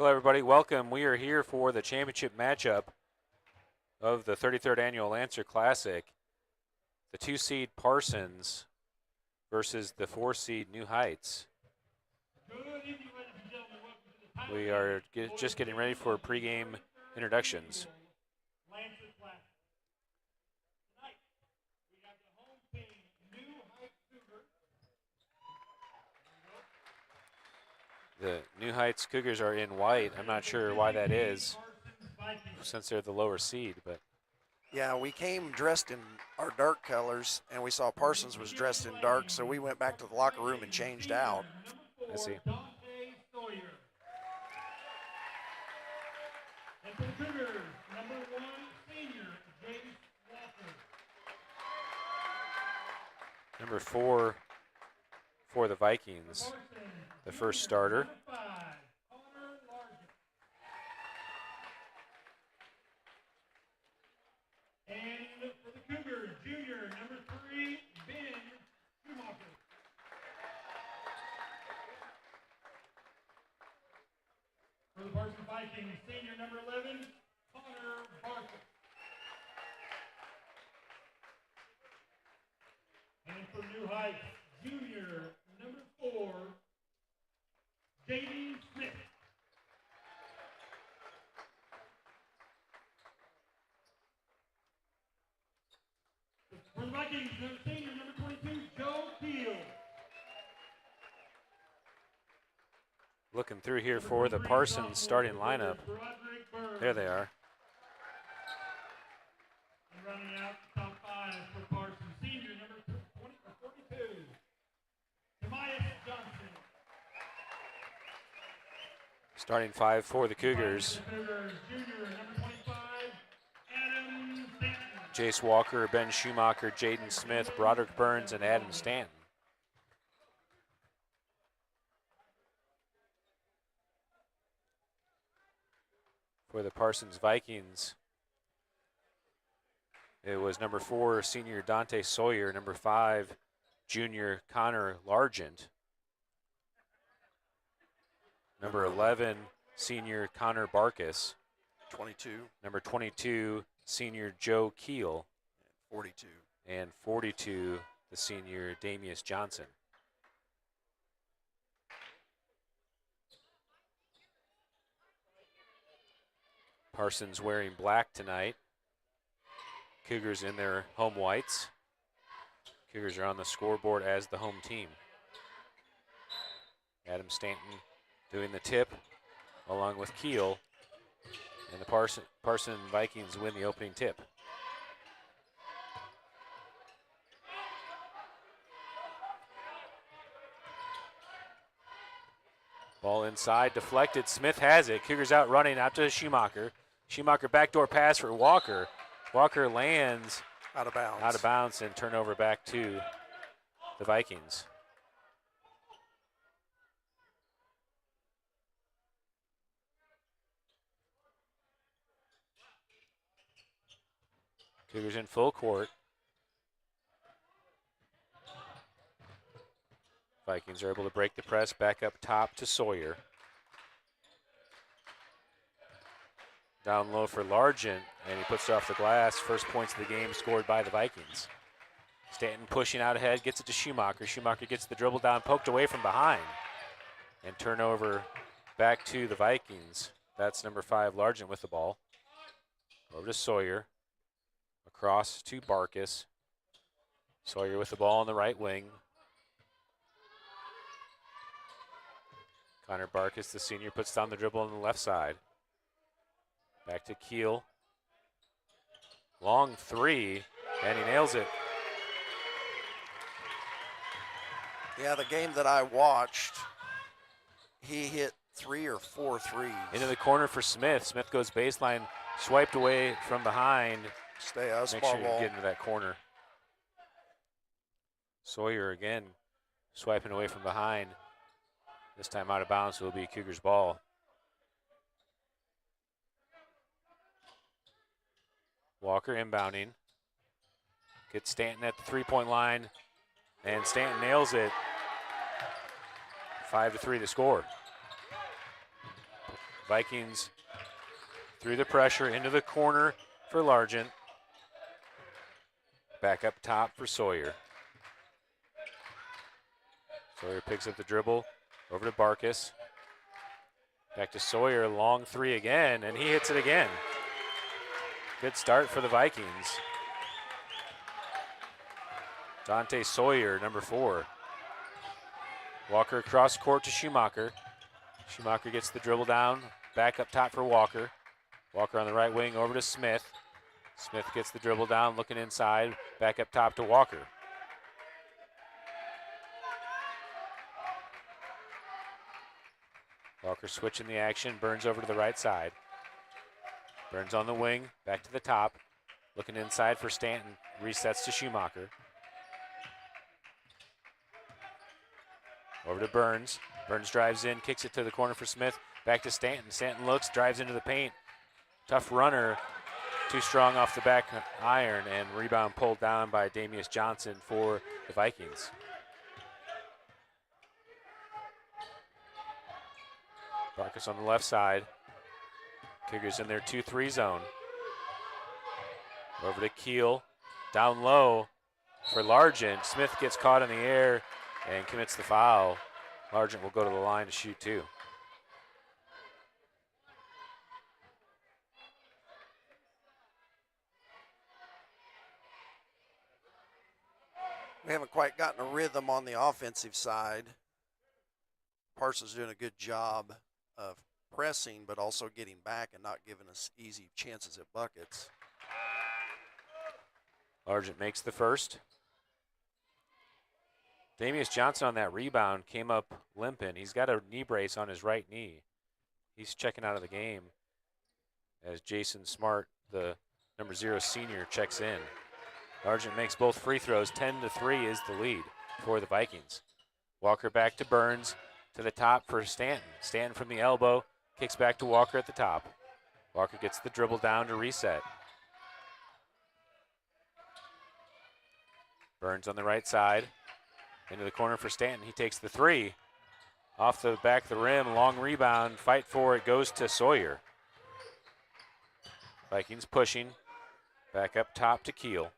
Hello, everybody. Welcome. We are here for the championship matchup of the 33rd Annual Lancer Classic. The 2-seed Parsons versus the 4-seed New Heights. We are just getting ready for pregame introductions. The New Heights Cougars are in white. I'm not sure why that is, since they're the lower seed, but. Yeah, we came dressed in our dark colors, and we saw Parsons was dressed in dark, so we went back to the locker room and changed out. I see. Number 4 for the Vikings, the first starter. And for the Cougars, junior, number 3, Ben Schumacher. For the Varsity Vikings, senior, number 11, Connor Barker. And for New Heights, junior, number 4, Jaden Smith. For the Vikings, senior, number 22, Joe Keel. Looking through here for the Parsons starting lineup. There they are. And running out top 5 for Parsons, senior, number 42, Tobias Johnson. Starting 5 for the Cougars. Junior, number 25, Adam Stanton. Jace Walker, Ben Schumacher, Jaden Smith, Broderick Burns, and Adam Stanton. For the Parsons Vikings, it was number 4, senior Dante Sawyer, number 5, junior Connor Largent, number 11, senior Connor Barkus, 22. number 22, senior Joe Keel, 42. and 42, the senior Damius Johnson. Parsons wearing black tonight. Cougars in their home whites. Cougars are on the scoreboard as the home team. Adam Stanton doing the tip along with Keel. And the Parson Vikings win the opening tip. Ball inside, deflected. Smith has it. Cougars out running, out to Schumacher. Schumacher backdoor pass for Walker. Walker lands Out of bounds. out of bounds and turnover back to the Vikings. Cougars in full court. Vikings are able to break the press back up top to Sawyer. Down low for Largent, and he puts it off the glass. First points of the game scored by the Vikings. Stanton pushing out ahead, gets it to Schumacher. Schumacher gets the dribble down, poked away from behind. And turnover back to the Vikings. That's number 5, Largent with the ball. Over to Sawyer. Across to Barkus. Sawyer with the ball on the right wing. Connor Barkus, the senior, puts down the dribble on the left side. Back to Keel. Long 3, and he nails it. Yeah, the game that I watched, he hit 3 or 4 threes. Into the corner for Smith. Smith goes baseline, swiped away from behind. Stay out, Make small sure you ball. get into that corner. Sawyer again swiping away from behind. This time out of bounds, so it'll be Cougars ball. Walker inbounding. Gets Stanton at the three-point line, and Stanton nails it. 5-3 to score. Vikings through the pressure into the corner for Largent. Back up top for Sawyer. Sawyer picks up the dribble over to Barkus. Back to Sawyer, long three again, and he hits it again. Good start for the Vikings. Dante Sawyer, number 4. Walker across court to Schumacher. Schumacher gets the dribble down, back up top for Walker. Walker on the right wing over to Smith. Smith gets the dribble down, looking inside, back up top to Walker. Walker switching the action, Burns over to the right side. Burns on the wing, back to the top. Looking inside for Stanton, resets to Schumacher. Over to Burns. Burns drives in, kicks it to the corner for Smith. Back to Stanton. Stanton looks, drives into the paint. Tough runner, too strong off the back iron, and rebound pulled down by Damius Johnson for the Vikings. Barkus on the left side. Cougars in their 2-3 zone. Over to Keel. Down low for Largent. Smith gets caught in the air and commits the foul. Largent will go to the line to shoot 2. We haven't quite gotten a rhythm on the offensive side. Parsons doing a good job of pressing, but also getting back and not giving us easy chances at buckets. Largent makes the first. Damius Johnson on that rebound came up limping. He's got a knee brace on his right knee. He's checking out of the game as Jason Smart, the number 0 senior, checks in. Largent makes both free throws. 10-3 is the lead for the Vikings. Walker back to Burns, to the top for Stanton. Stanton from the elbow, kicks back to Walker at the top. Walker gets the dribble down to reset. Burns on the right side, into the corner for Stanton. He takes the 3. Off the back of the rim, long rebound, fight for it, goes to Sawyer. Vikings pushing, back up top to Keel.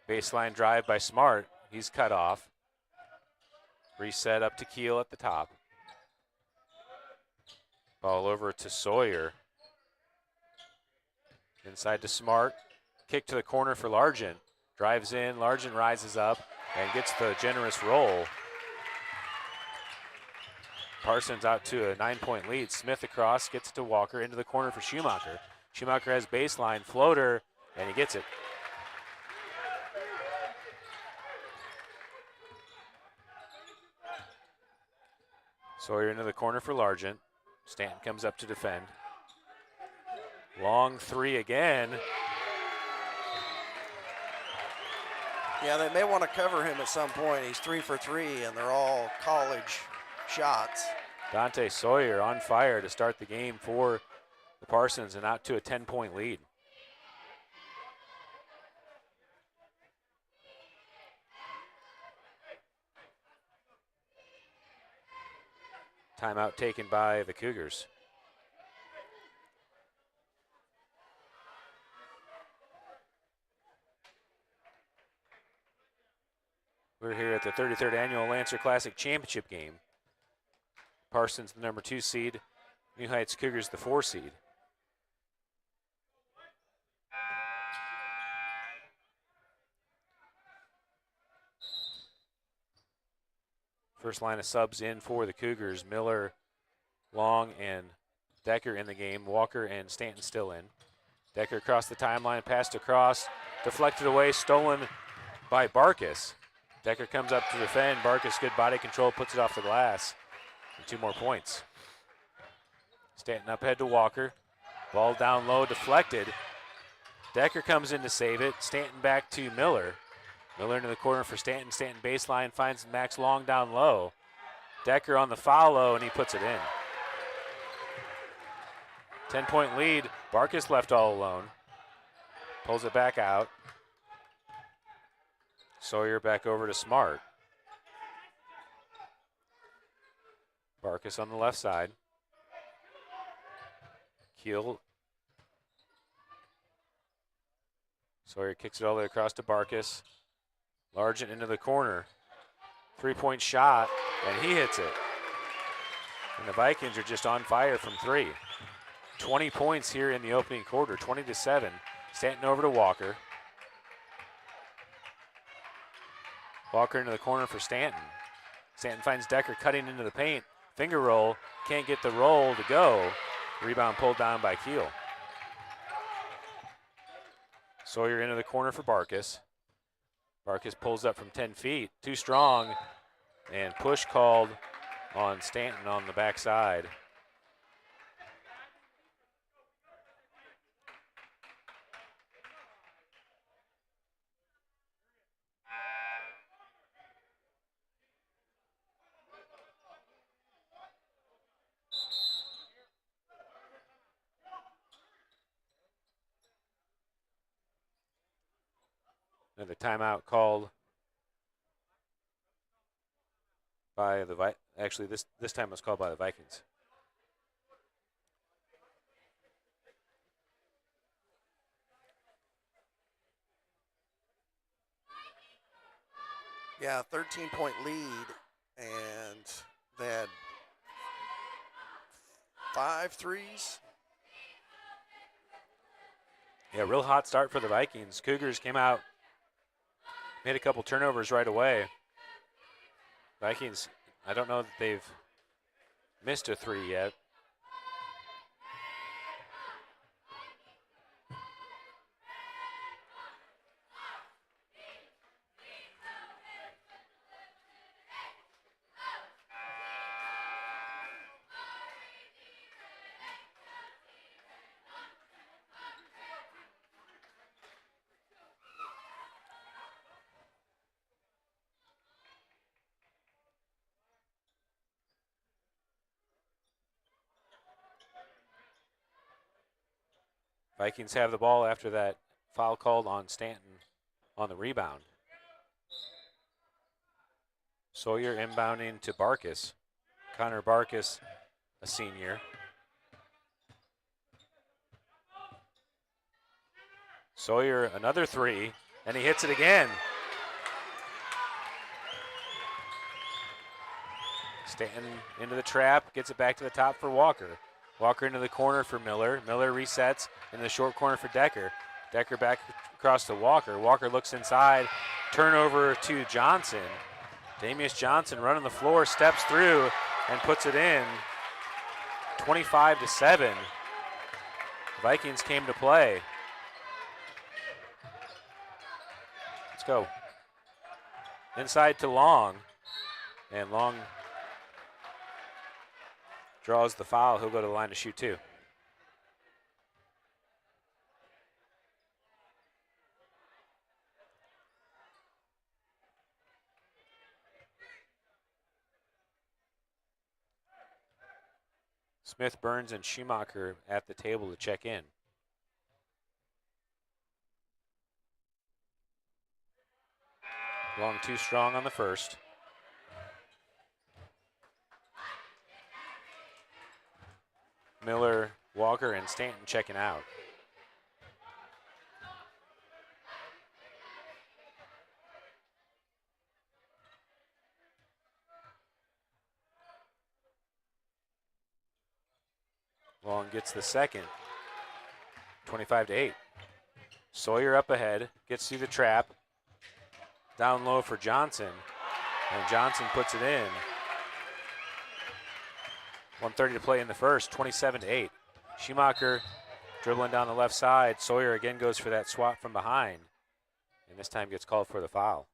Baseline drive by Smart, he's cut off. Reset up to Keel at the top. Ball over to Sawyer. Inside to Smart, kick to the corner for Largent. Drives in, Largent rises up and gets the generous roll. Parsons out to a 9-point lead. Smith across, gets it to Walker, into the corner for Schumacher. Schumacher has baseline floater, and he gets it. Sawyer into the corner for Largent. Stanton comes up to defend. Long 3 again. Yeah, they may want to cover him at some point. He's 3 for 3, and they're all college shots. Dante Sawyer on fire to start the game for the Parsons and out to a 10-point lead. Timeout taken by the Cougars. We're here at the 33rd Annual Lancer Classic Championship game. Parsons, the number 2 seed. New Heights Cougars, the 4 seed. First line of subs in for the Cougars. Miller, Long, and Decker in the game. Walker and Stanton still in. Decker across the timeline, passed across, deflected away, stolen by Barkus. Decker comes up to defend. Barkus, good body control, puts it off the glass. And 2 more points. Stanton up head to Walker. Ball down low, deflected. Decker comes in to save it. Stanton back to Miller. Miller into the corner for Stanton. Stanton baseline finds Max Long down low. Decker on the follow, and he puts it in. 10-point lead. Barkus left all alone. Pulls it back out. Sawyer back over to Smart. Barkus on the left side. Keel. Sawyer kicks it all the way across to Barkus. Largent into the corner. 3-point shot, and he hits it. And the Vikings are just on fire from 3. 20 points here in the opening quarter, 20-7. Stanton over to Walker. Walker into the corner for Stanton. Stanton finds Decker cutting into the paint. Finger roll, can't get the roll to go. Rebound pulled down by Keel. Sawyer into the corner for Barkus. Barkus pulls up from 10 feet, too strong, and push called on Stanton on the backside. Another timeout called by the actually this time was called by the Vikings. Yeah, 13-point lead, and they had 5 threes. Yeah, real hot start for the Vikings. Cougars came out, made a couple turnovers right away. Vikings, I don't know that they've missed a 3 yet. Vikings have the ball after that foul called on Stanton on the rebound. Sawyer inbounding to Barkus. Connor Barkus, a senior. Sawyer, another 3, and he hits it again. Stanton into the trap, gets it back to the top for Walker. Walker into the corner for Miller. Miller resets in the short corner for Decker. Decker back across to Walker. Walker looks inside. Turnover to Johnson. Damius Johnson running the floor, steps through, and puts it in. 25-7. Vikings came to play. Let's go. Inside to Long. And Long draws the foul. He'll go to the line to shoot 2. Smith, Burns, and Schumacher at the table to check in. Long too strong on the first. Miller, Walker, and Stanton checking out. Long gets the second. 25-8. Sawyer up ahead, gets through the trap. Down low for Johnson, and Johnson puts it in. 1:30 to play in the first, 27-8. Schumacher dribbling down the left side. Sawyer again goes for that swap from behind, and this time gets called for the foul.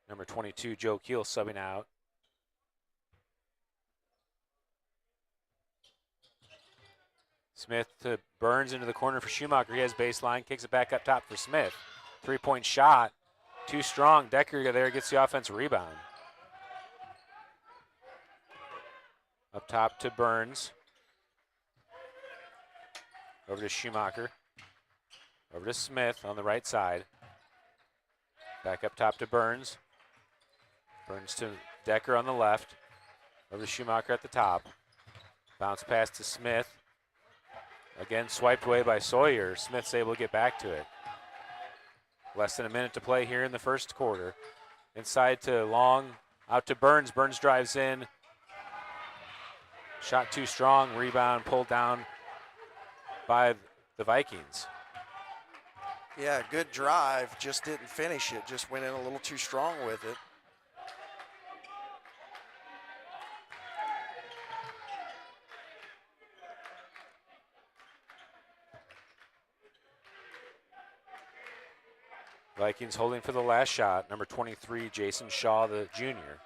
Number 22, Joe Keel, subbing out. Smith to Burns into the corner for Schumacher. He has baseline, kicks it back up top for Smith. 3-point shot, too strong. Decker there gets the offensive rebound. Up top to Burns. Over to Schumacher. Over to Smith on the right side. Back up top to Burns. Burns to Decker on the left. Over to Schumacher at the top. Bounce pass to Smith. Again, swiped away by Sawyer. Smith's able to get back to it. Less than a minute to play here in the first quarter. Inside to Long, out to Burns. Burns drives in. Shot too strong, rebound pulled down by the Vikings. Yeah, good drive, just didn't finish it, just went in a little too strong with it. Vikings holding for the last shot. Number 23, Jason Shaw, the junior.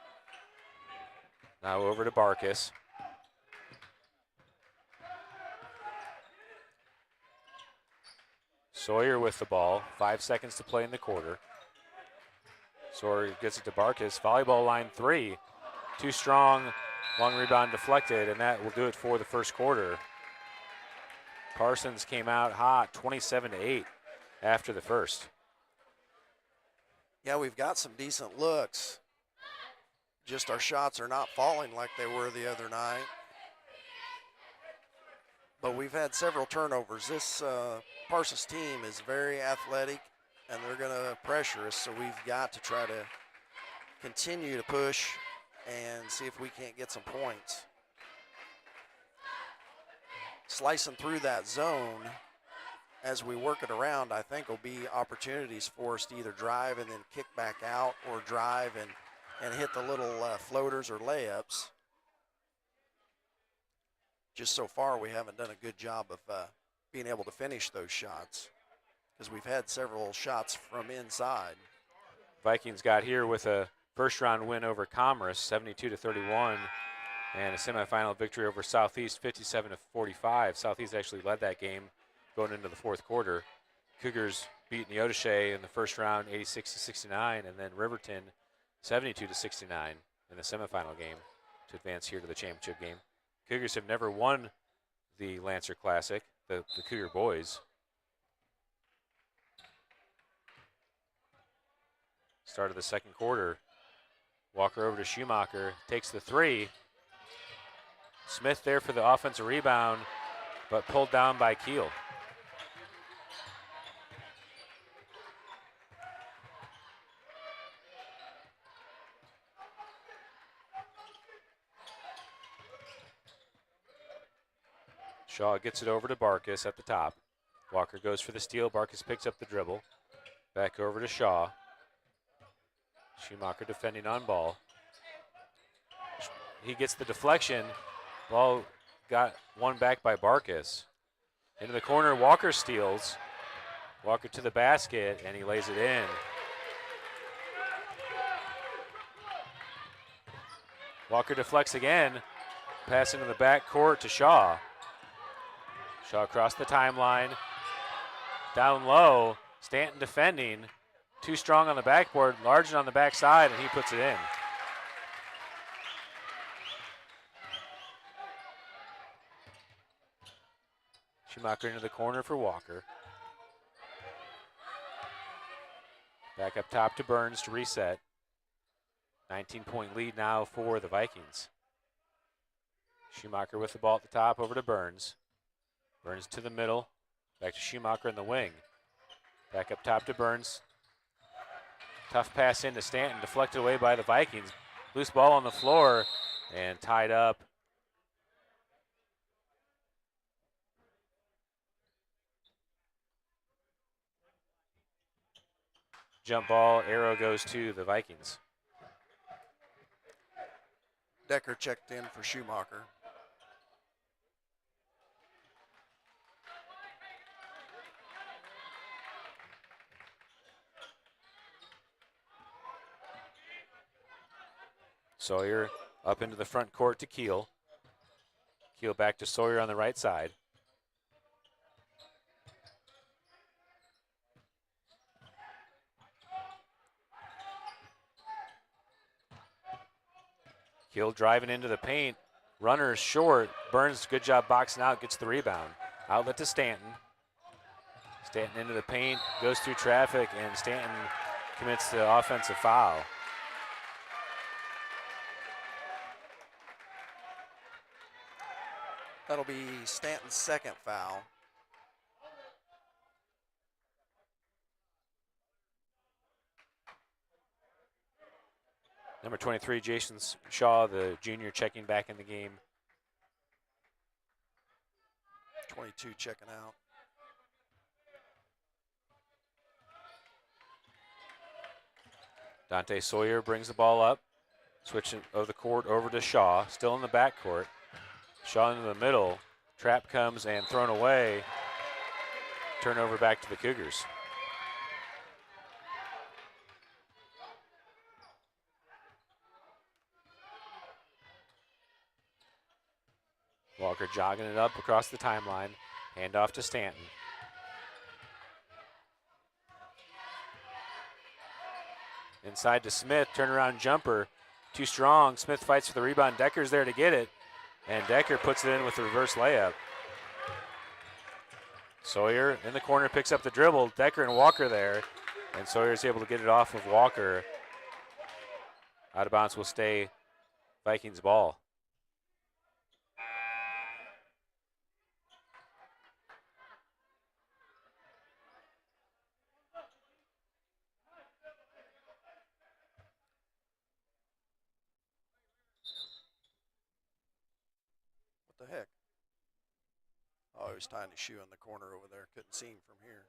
Now over to Barkus. Sawyer with the ball. 5 seconds to play in the quarter. Sawyer gets it to Barkus. Volleyball line 3. Too strong. Long rebound deflected, and that will do it for the first quarter. Parsons came out hot, 27-8 after the first. Yeah, we've got some decent looks. Just our shots are not falling like they were the other night. But we've had several turnovers. This Parsons team is very athletic, and they're going to pressure us, so we've got to try to continue to push and see if we can't get some points. Slicing through that zone as we work it around, I think will be opportunities for us to either drive and then kick back out, or drive and hit the little floaters or layups. Just so far, we haven't done a good job of being able to finish those shots, because we've had several shots from inside. Vikings got here with a first-round win over Commerce, 72-31, and a semifinal victory over Southeast, 57-45. Southeast actually led that game going into the fourth quarter. Cougars beat Neodesha in the first round, 86-69, and then Riverton, 72-69 in the semifinal game to advance here to the championship game. Cougars have never won the Lancer Classic, the Cougar boys. Start of the second quarter. Walker over to Schumacher, takes the three. Smith there for the offensive rebound, but pulled down by Keel. Shaw gets it over to Barkus at the top. Walker goes for the steal. Barkus picks up the dribble. Back over to Shaw. Schumacher defending on ball. He gets the deflection. Ball got won back by Barkus. Into the corner, Walker steals. Walker to the basket, and he lays it in. Walker deflects again. Pass into the back court to Shaw. Shaw across the timeline. Down low. Stanton defending. Too strong on the backboard. Largen on the backside, and he puts it in. Schumacher into the corner for Walker. Back up top to Burns to reset. 19-point lead now for the Vikings. Schumacher with the ball at the top, over to Burns. Burns to the middle, back to Schumacher in the wing. Back up top to Burns. Tough pass into Stanton, deflected away by the Vikings. Loose ball on the floor and tied up. Jump ball, arrow goes to the Vikings. Decker checked in for Schumacher. Sawyer up into the front court to Keel. Keel back to Sawyer on the right side. Keel driving into the paint. Runner short. Burns, good job boxing out, gets the rebound. Outlet to Stanton. Stanton into the paint, goes through traffic, and Stanton commits the offensive foul. That'll be Stanton's second foul. Number 23, Jason Shaw, the junior, checking back in the game. 22 checking out. Dante Sawyer brings the ball up, switching of the court over to Shaw, still in the backcourt. Shaw into the middle, trap comes and thrown away. Turnover back to the Cougars. Walker jogging it up across the timeline. Handoff to Stanton. Inside to Smith, turnaround jumper. Too strong, Smith fights for the rebound. Decker's there to get it, and Decker puts it in with the reverse layup. Sawyer in the corner picks up the dribble. Decker and Walker there, and Sawyer's able to get it off of Walker. Out of bounds will stay Vikings ball. What the heck? Oh, he was tying his shoe in the corner over there. Couldn't see him from here.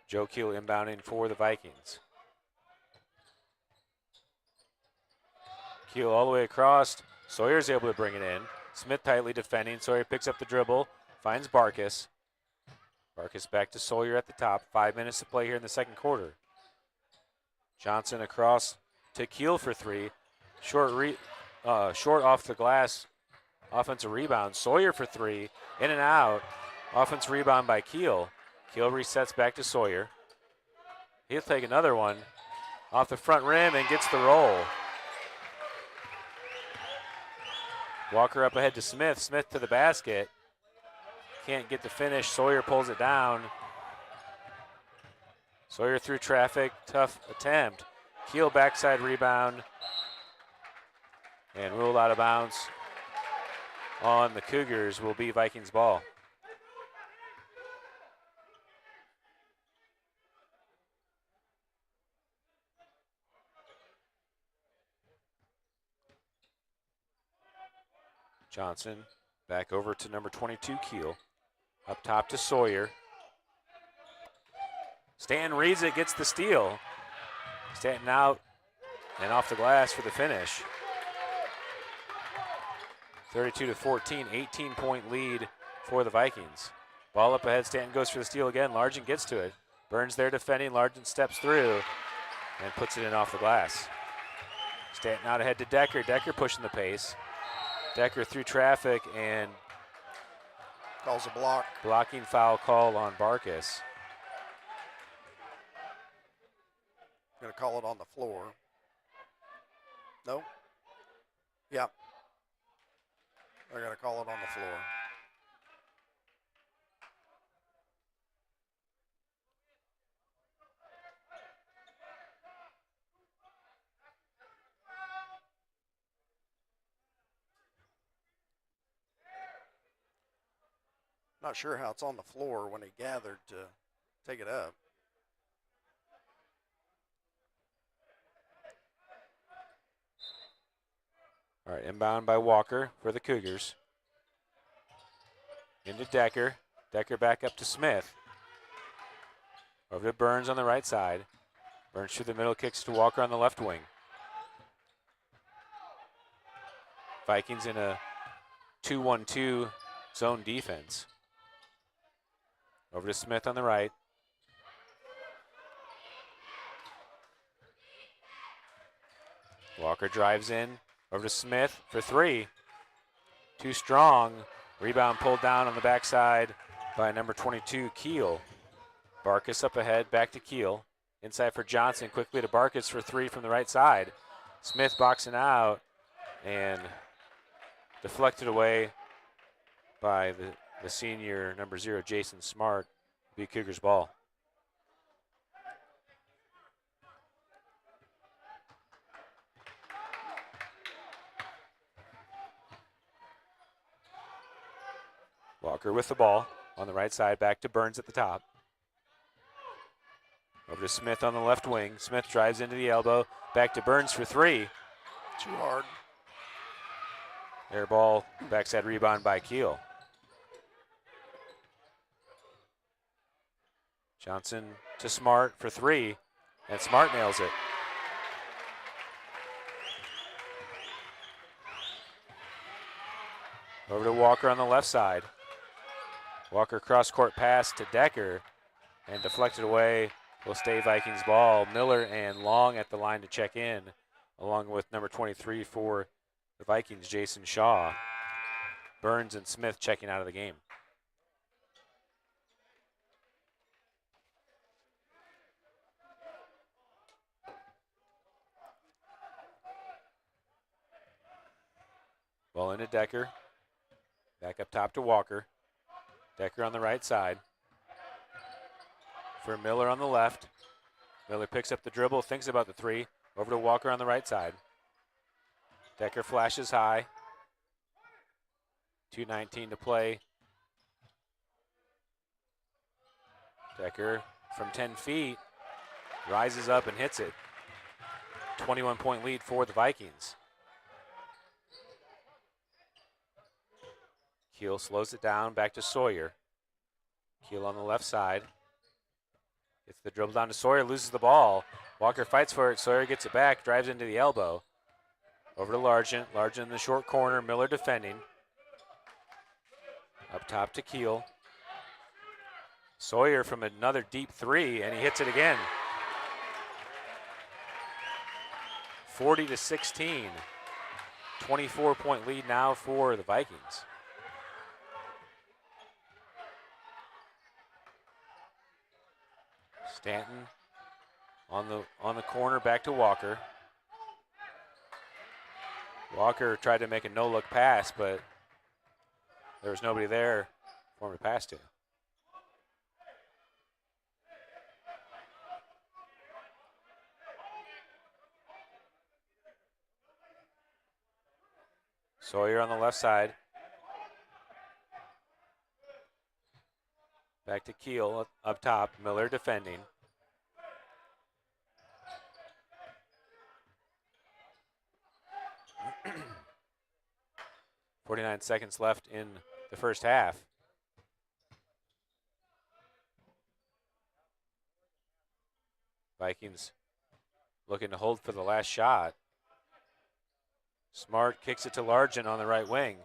Joe Keel inbounding for the Vikings. Keel all the way across. Sawyer's able to bring it in. Smith tightly defending. Sawyer picks up the dribble, finds Barkus. Barkus back to Sawyer at the top. 5 minutes to play here in the second quarter. Johnson across to Keel for three. Short off the glass. Offensive rebound. Sawyer for three. In and out. Offensive rebound by Keel. Keel resets back to Sawyer. He'll take another one off the front rim and gets the roll. Walker up ahead to Smith. Smith to the basket. Can't get the finish. Sawyer pulls it down. Sawyer through traffic. Tough attempt. Keel backside rebound. And ruled out of bounds on the Cougars will be Vikings ball. Johnson back over to number 22, Keel. Up top to Sawyer. Stanton reads it, gets the steal. Stanton out and off the glass for the finish. 32-14, 18-point lead for the Vikings. Ball up ahead, Stanton goes for the steal again. Largent gets to it. Burns there defending, Largent steps through and puts it in off the glass. Stanton out ahead to Decker. Decker pushing the pace. Decker through traffic and calls a block. Blocking foul call on Barkus. Going to call it on the floor. No? Yeah. They're going to call it on the floor. Not sure how it's on the floor when he gathered to take it up. All right, inbound by Walker for the Cougars. Into Decker. Decker back up to Smith. Over to Burns on the right side. Burns through the middle, kicks to Walker on the left wing. Vikings in a 2-1-2 zone defense. Over to Smith on the right. Walker drives in. Over to Smith for three. Too strong. Rebound pulled down on the backside by number 22, Keel. Barkus up ahead, back to Keel. Inside for Johnson, quickly to Barkus for three from the right side. Smith boxing out and deflected away by the senior, number 0, Jason Smart. Be Cougars ball. Walker with the ball on the right side, back to Burns at the top. Over to Smith on the left wing. Smith drives into the elbow, back to Burns for three. Too hard. Air ball, backside rebound by Keel. Johnson to Smart for three, and Smart nails it. Over to Walker on the left side. Walker cross-court pass to Decker, and deflected away. Will stay Vikings ball. Miller and Long at the line to check in, along with number 23 for the Vikings, Jason Shaw. Burns and Smith checking out of the game. Ball into Decker. Back up top to Walker. Decker on the right side. For Miller on the left. Miller picks up the dribble, thinks about the three. Over to Walker on the right side. Decker flashes high. 2:19 to play. Decker from 10 feet rises up and hits it. 21-point lead for the Vikings. Keel slows it down, back to Sawyer. Keel on the left side. Gets the dribble down to Sawyer, loses the ball. Walker fights for it, Sawyer gets it back, drives into the elbow. Over to Largent, Largent in the short corner, Miller defending. Up top to Keel. Sawyer from another deep three, and he hits it again. 40-16. 24-point lead now for the Vikings. Stanton on the corner, back to Walker. Walker tried to make a no-look pass, but there was nobody there for him to pass to. Sawyer on the left side. Back to Keel up top. Miller defending. .49 seconds left in the first half. Vikings looking to hold for the last shot. Smart kicks it to Largent on the right wing.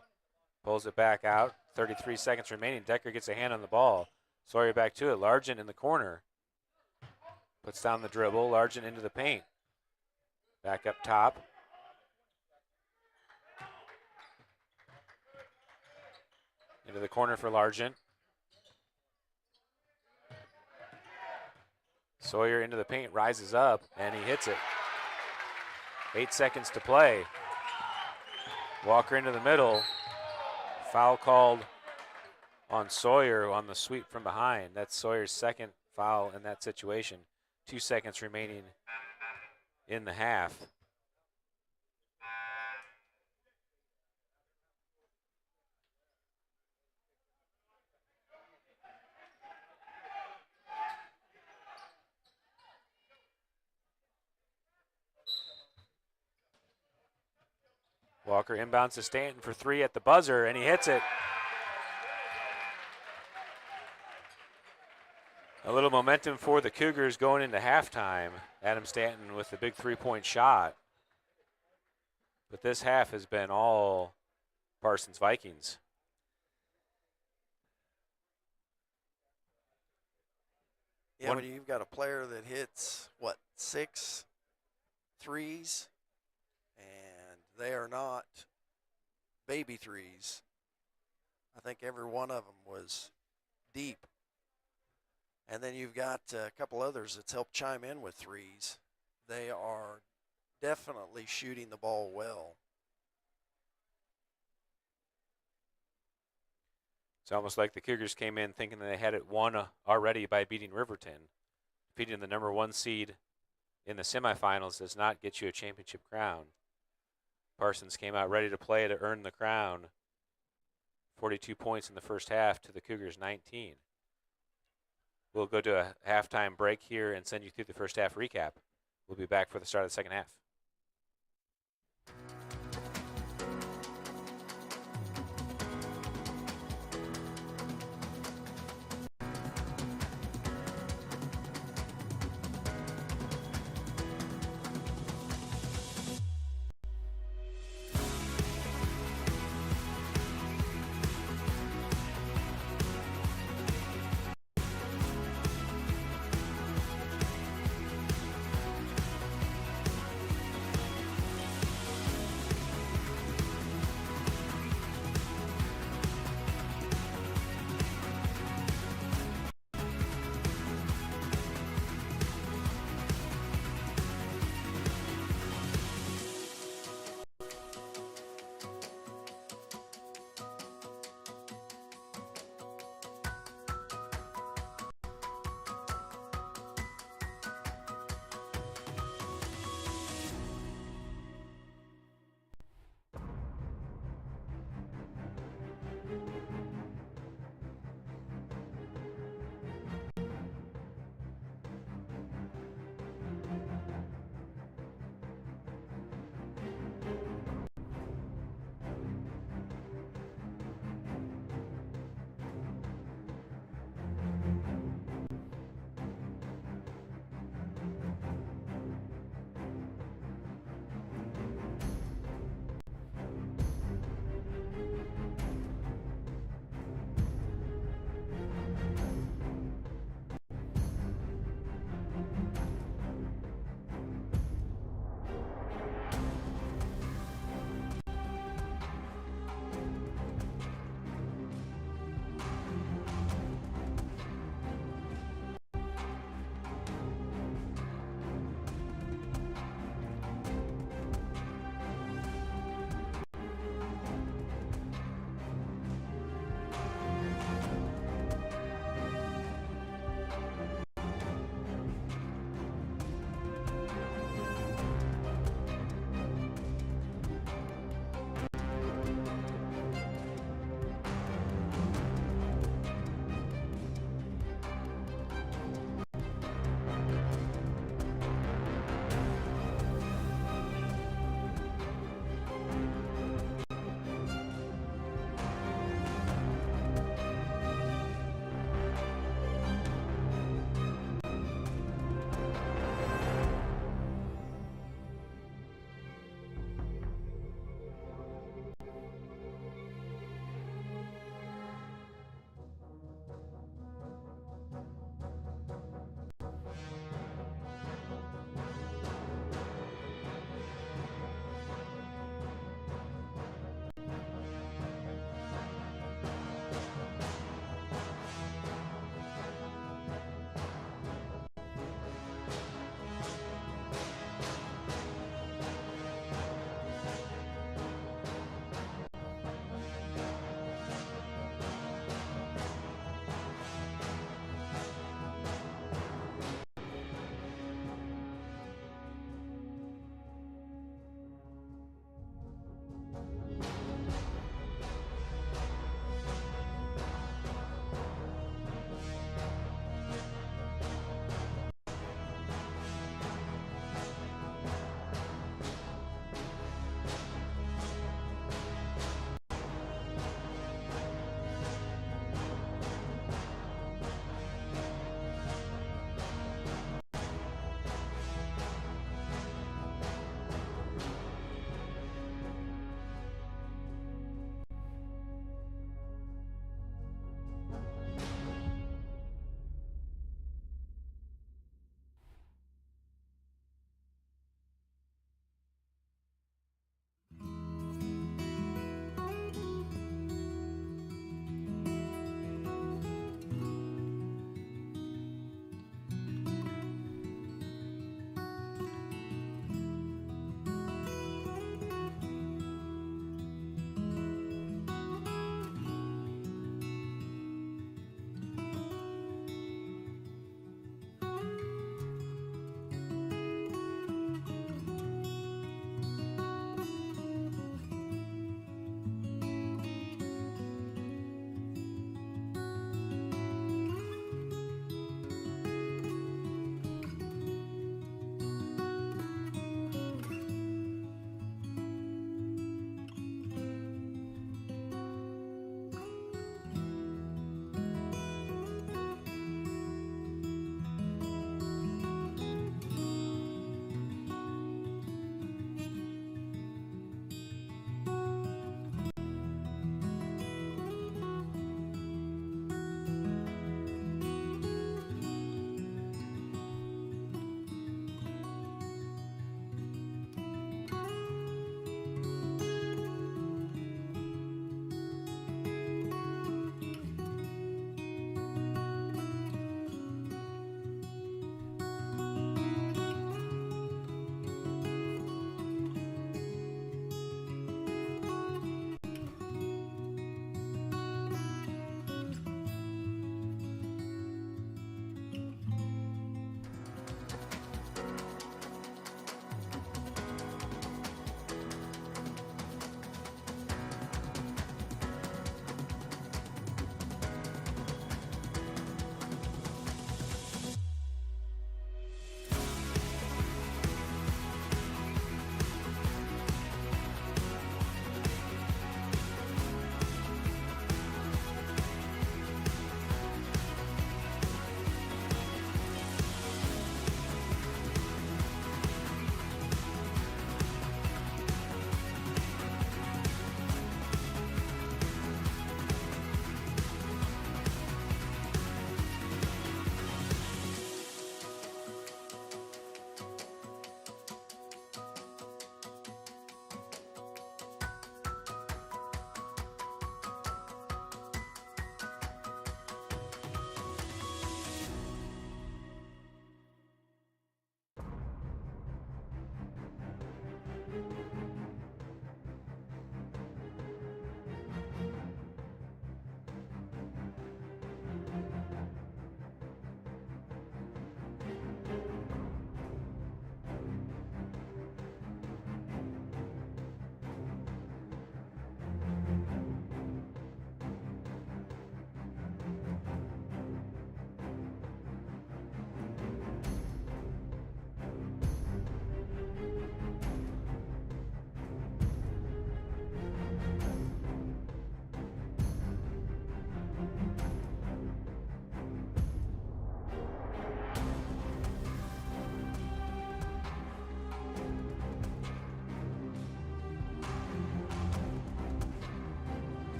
Pulls it back out. 33 seconds remaining. Decker gets a hand on the ball. Sawyer back to it. Largent in the corner. Puts down the dribble. Largent into the paint. Back up top. Into the corner for Largent. Sawyer into the paint, rises up, and he hits it. 8 seconds to play. Walker into the middle. Foul called on Sawyer on the sweep from behind. That's Sawyer's second foul in that situation. 2 seconds remaining in the half. Walker inbounds to Stanton for three at the buzzer, and he hits it. A little momentum for the Cougars going into halftime. Adam Stanton with the big three-point shot. But this half has been all Parsons Vikings. Yeah, when you've got a player that hits, 6 threes, and they are not baby threes. I think every one of them was deep. And then you've got a couple others that's helped chime in with threes. They are definitely shooting the ball well. It's almost like the Cougars came in thinking that they had it won already by beating Riverton. Defeating the number 1 seed in the semifinals does not get you a championship crown. Parsons came out ready to play to earn the crown 42 points in the first half to the Cougars 19. We'll go to a halftime break here and send you through the first half recap. We'll be back for the start of the second half.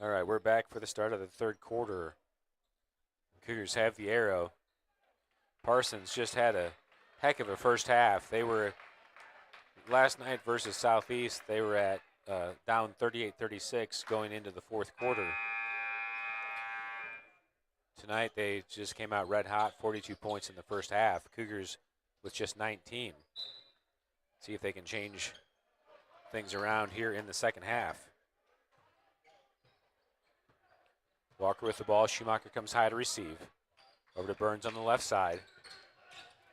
All right, we're back for the start of the third quarter. Cougars have the arrow. Parsons just had a heck of a first half. They were, last night versus Southeast, they were at down 38-36 going into the fourth quarter. Tonight they just came out red hot, 42 points in the first half. Cougars with just 19. See if they can change things around here in the second half. Walker with the ball. Schumacher comes high to receive. Over to Burns on the left side.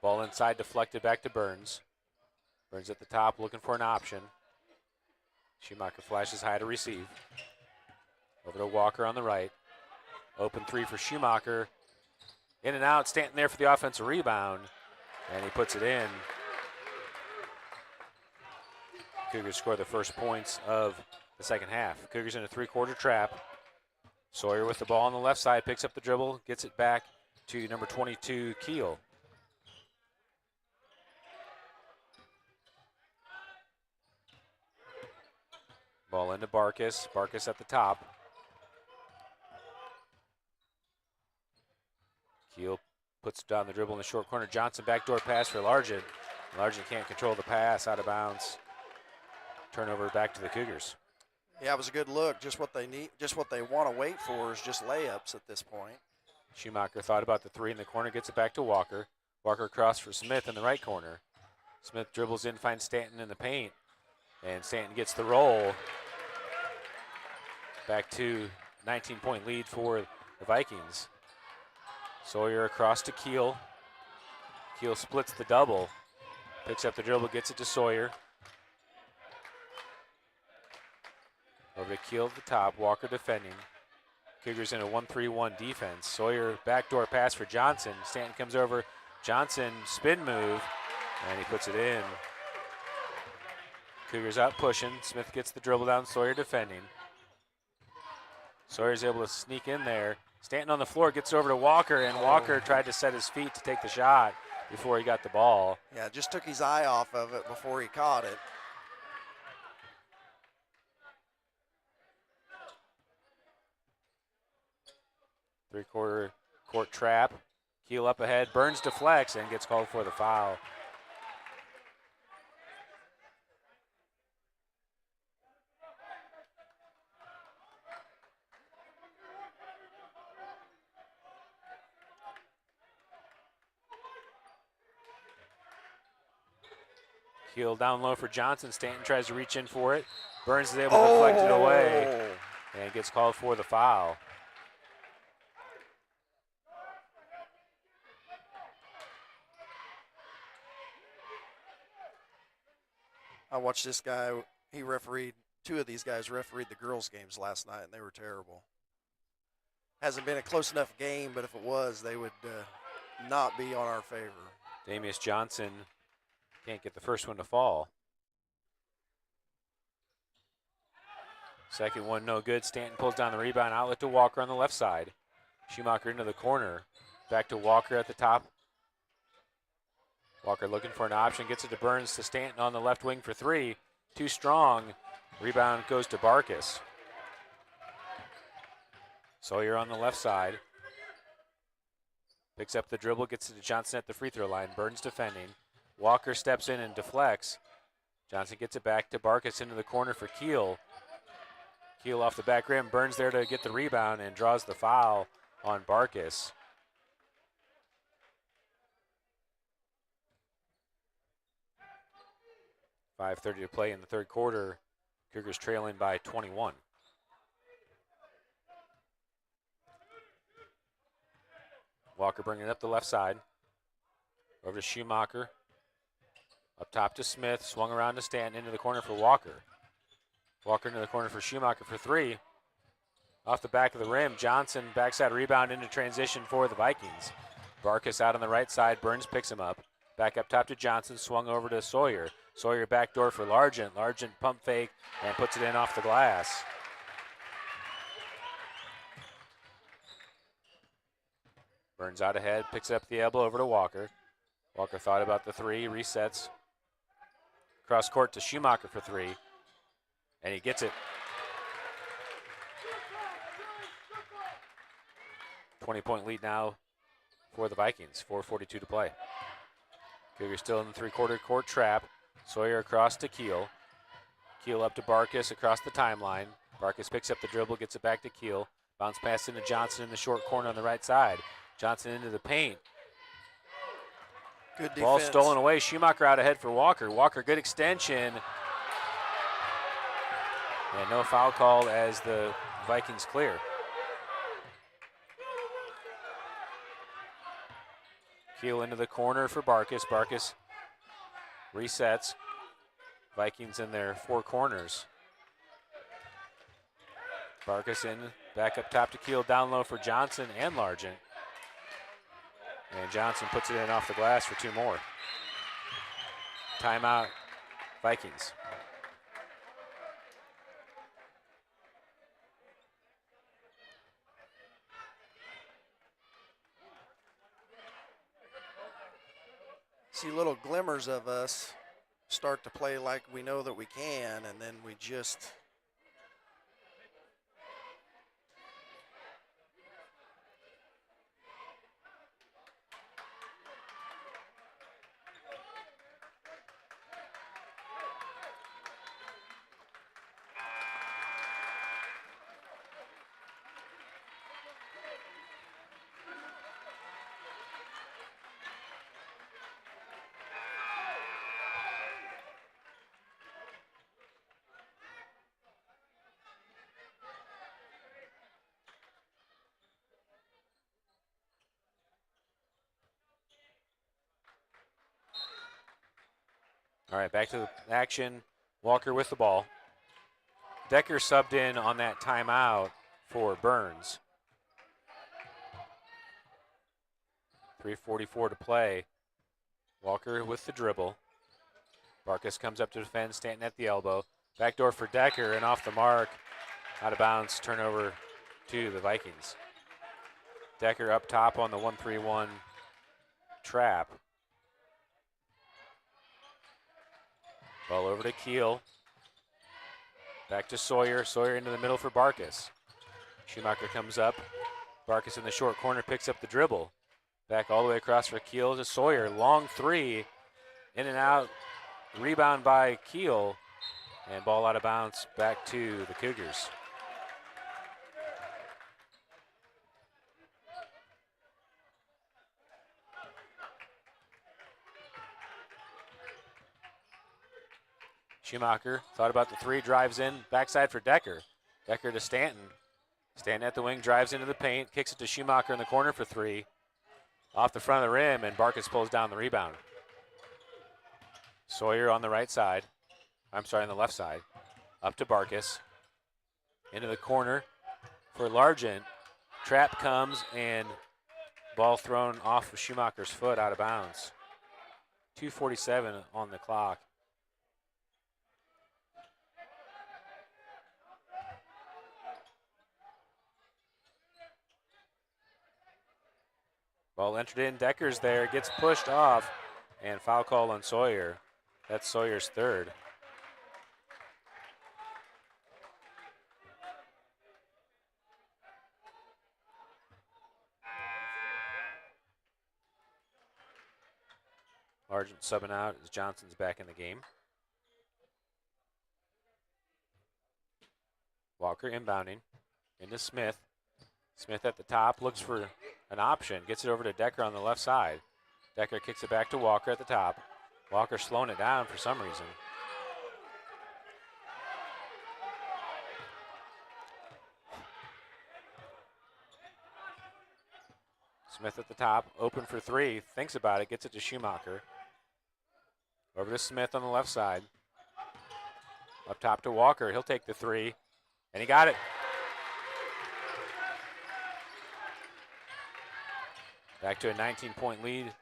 Ball inside, deflected back to Burns. Burns at the top looking for an option. Schumacher flashes high to receive. Over to Walker on the right. Open three for Schumacher. In and out, Stanton there for the offensive rebound. And he puts it in. Cougars score the first points of the second half. Cougars in a three-quarter trap. Sawyer with the ball on the left side, picks up the dribble, gets it back to number 22, Keel. Ball into Barkas. Barkas at the top. Keel puts down the dribble in the short corner. Johnson backdoor pass for Largent. Largent can't control the pass, out of bounds. Turnover back to the Cougars. Yeah, it was a good look. Just what they need, just what they want to wait for is just layups at this point. Schumacher thought about the three in the corner, gets it back to Walker. Walker across for Smith in the right corner. Smith dribbles in, finds Stanton in the paint. And Stanton gets the roll. Back to 19-point lead for the Vikings. Sawyer across to Keel. Keel splits the double. Picks up the dribble, gets it to Sawyer. Over to Keel at the top, Walker defending. Cougars in a 1-3-1 defense. Sawyer backdoor pass for Johnson. Stanton comes over. Johnson spin move, and he puts it in. Cougars out pushing. Smith gets the dribble down. Sawyer defending. Sawyer's able to sneak in there. Stanton on the floor, gets over to Walker, and Walker tried to set his feet to take the shot before he got the ball. Yeah, just took his eye off of it before he caught it. Three-quarter court trap. Keel up ahead. Burns deflects and gets called for the foul. Keel down low for Johnson. Stanton tries to reach in for it. Burns is able to deflect it away and gets called for the foul. I watched this guy. He refereed, two of these guys refereed the girls' games last night, and they were terrible. Hasn't been a close enough game, but if it was, they would not be on our favor. Damius Johnson can't get the first one to fall. Second one, no good. Stanton pulls down the rebound. Outlet to Walker on the left side. Schumacher into the corner. Back to Walker at the top. Walker looking for an option. Gets it to Burns to Stanton on the left wing for three. Too strong. Rebound goes to Barkas. Sawyer on the left side. Picks up the dribble. Gets it to Johnson at the free throw line. Burns defending. Walker steps in and deflects. Johnson gets it back to Barkas into the corner for Keel. Keel off the back rim. Burns there to get the rebound and draws the foul on Barkas. .5:30 to play in the third quarter. Cougars trailing by 21. Walker bringing it up the left side. Over to Schumacher. Up top to Smith, swung around to Stanton, into the corner for Walker. Walker into the corner for Schumacher for three. Off the back of the rim, Johnson backside rebound into transition for the Vikings. Barkas out on the right side, Burns picks him up. Back up top to Johnson, swung over to Sawyer. Sawyer backdoor for Largent. Largent pump fake and puts it in off the glass. Burns out ahead, picks it up the elbow over to Walker. Walker thought about the three, resets. Cross court to Schumacher for three, and he gets it. 20-point lead now for the Vikings. 4:42 to play. Cougars still in the three-quarter court trap. Sawyer across to Keel. Keel up to Barkus across the timeline. Barkus picks up the dribble, gets it back to Keel. Bounce pass into Johnson in the short corner on the right side. Johnson into the paint. Good defense. Ball stolen away. Schumacher out ahead for Walker. Walker, good extension. And no foul called as the Vikings clear. Keel into the corner for Barkus. Barkus resets. Vikings in their four corners. Barkus in, back up top to Keel, down low for Johnson and Largent. And Johnson puts it in off the glass for two more. Timeout, Vikings. See little glimmers of us start to play like we know that we can, and then we just All right, back to the action. Walker with the ball. Decker subbed in on that timeout for Burns. 3:44 to play. Walker with the dribble. Barkus comes up to defend, Stanton at the elbow. Backdoor for Decker, and off the mark. Out of bounds, turnover to the Vikings. Decker up top on the 1-3-1 trap. Ball over to Keel. Back to Sawyer. Sawyer into the middle for Barkus. Schumacher comes up. Barkus in the short corner picks up the dribble. Back all the way across for Keel to Sawyer. Long three. In and out. Rebound by Keel. And ball out of bounds back to the Cougars. Schumacher thought about the three, drives in, backside for Decker. Decker to Stanton. Stanton at the wing, drives into the paint, kicks it to Schumacher in the corner for three. Off the front of the rim, and Barkus pulls down the rebound. Sawyer on the right side. I'm sorry, on the left side. Up to Barkus. Into the corner for Largent. Trap comes, and ball thrown off of Schumacher's foot out of bounds. 2:47 on the clock. Ball entered in, Decker's there, gets pushed off, and foul call on Sawyer. That's Sawyer's third. Largent subbing out as Johnson's back in the game. Walker inbounding into Smith. Smith at the top, looks for an option, gets it over to Decker on the left side. Decker kicks it back to Walker at the top. Walker slowing it down for some reason. Smith at the top, open for three, thinks about it, gets it to Schumacher. Over to Smith on the left side. Up top to Walker, he'll take the three, and he got it. Back to a 19-point lead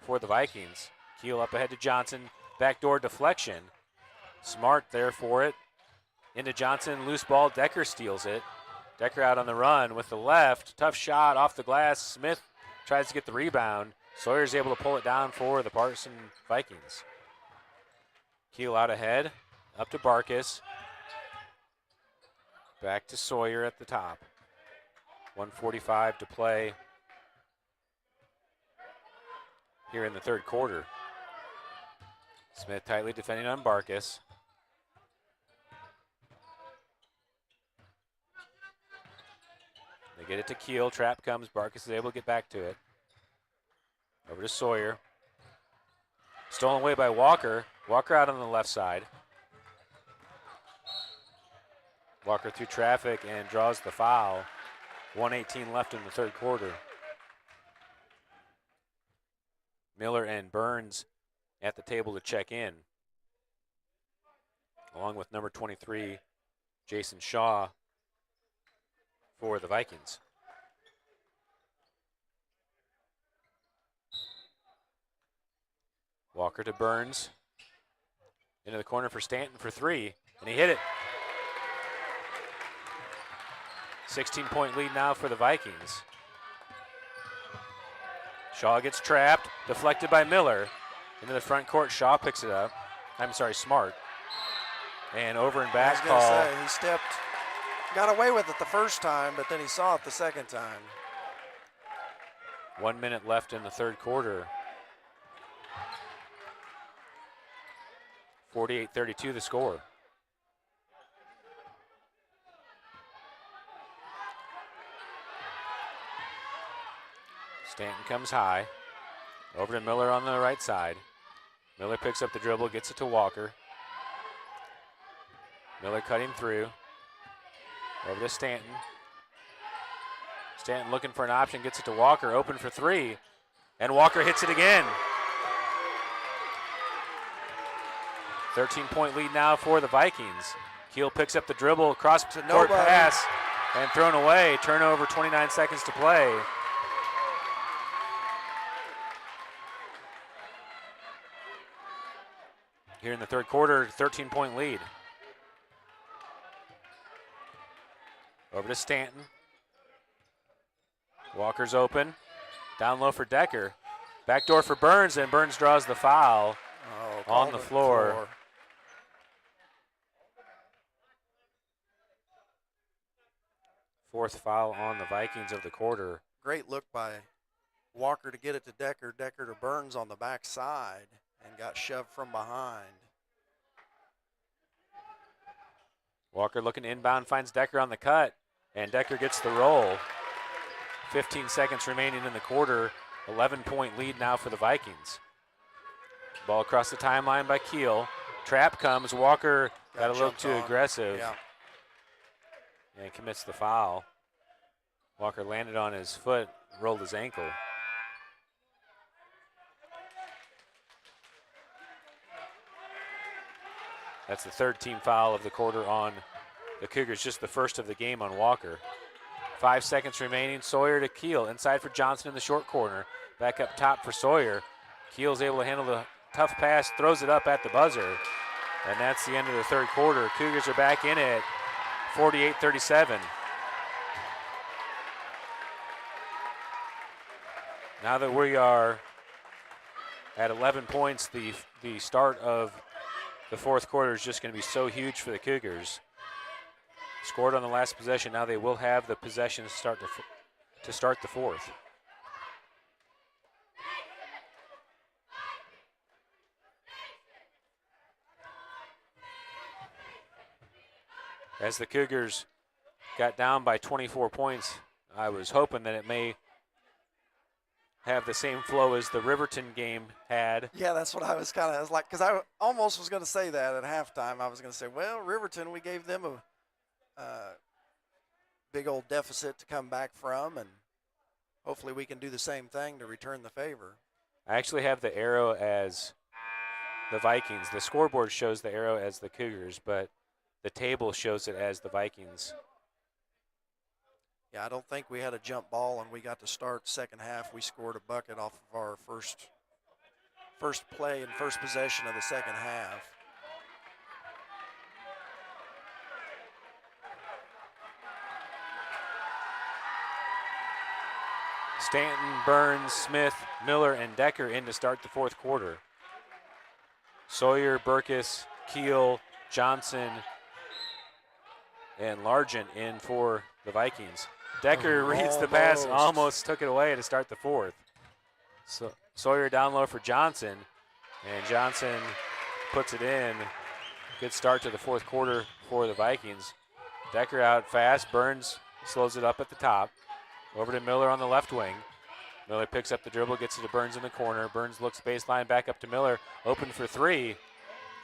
for the Vikings. Keel up ahead to Johnson. Backdoor deflection. Smart there for it. Into Johnson, loose ball. Decker steals it. Decker out on the run with the left. Tough shot off the glass. Smith tries to get the rebound. Sawyer's able to pull it down for the Parsons Vikings. Keel out ahead. Up to Barkus. Back to Sawyer at the top. 1:45 to play here in the third quarter. Smith tightly defending on Barkus. They get it to Keel. Trap comes. Barkus is able to get back to it. Over to Sawyer. Stolen away by Walker. Walker out on the left side. Walker through traffic and draws the foul. 1:18 left in the third quarter. Miller and Burns at the table to check in, along with number 23, Jason Shaw, for the Vikings. Walker to Burns. Into the corner for Stanton for three, and he hit it. 16-point lead now for the Vikings. Shaw gets trapped, deflected by Miller. Into the front court, Shaw picks it up. Smart. And over and back call. He got away with it the first time, but then he saw it the second time. 1 minute left in the third quarter. 48-32 the score. Stanton comes high. Over to Miller on the right side. Miller picks up the dribble, gets it to Walker. Miller cutting through. Over to Stanton. Stanton looking for an option, gets it to Walker, open for three. And Walker hits it again. 13-point lead now for the Vikings. Keel picks up the dribble, cross-court pass, and thrown away. Turnover, 29 seconds to play. Here in the third quarter, 13-point lead. Over to Stanton. Walker's open. Down low for Decker. Backdoor for Burns, and Burns draws the foul on the floor. Fourth foul on the Vikings of the quarter. Great look by Walker to get it to Decker. Decker to Burns on the backside and got shoved from behind. Walker looking inbound, finds Decker on the cut, and Decker gets the roll. 15 seconds remaining in the quarter. 11-point lead now for the Vikings. Ball across the timeline by Keel. Trap comes. Walker got a little too aggressive. Yeah. And commits the foul. Walker landed on his foot, rolled his ankle. That's the third team foul of the quarter on the Cougars, just the first of the game on Walker. 5 seconds remaining. Sawyer to Keel, inside for Johnson in the short corner. Back up top for Sawyer. Keel's able to handle the tough pass, throws it up at the buzzer. And that's the end of the third quarter. Cougars are back in it, 48-37. Now that we are at 11 points, the start of the fourth quarter is just going to be so huge for the Cougars. Scored on the last possession. Now they will have the possession to start the fourth. As the Cougars got down by 24 points, I was hoping that it may have the same flow as the Riverton game had. Yeah, that's what I was like, because I almost was going to say that at halftime. I was going to say, well, Riverton, we gave them a big old deficit to come back from, and hopefully we can do the same thing to return the favor. I actually have the arrow as the Vikings. The scoreboard shows the arrow as the Cougars, but the table shows it as the Vikings. Yeah, I don't think we had a jump ball, and we got to start second half. We scored a bucket off of our first play and first possession of the second half. Stanton, Burns, Smith, Miller, and Decker in to start the fourth quarter. Sawyer, Burkus, Keel, Johnson, and Largent in for the Vikings. Decker reads the pass, almost took it away to start the fourth. So Sawyer down low for Johnson, and Johnson puts it in. Good start to the fourth quarter for the Vikings. Decker out fast. Burns slows it up at the top. Over to Miller on the left wing. Miller picks up the dribble, gets it to Burns in the corner. Burns looks baseline, back up to Miller. Open for three. He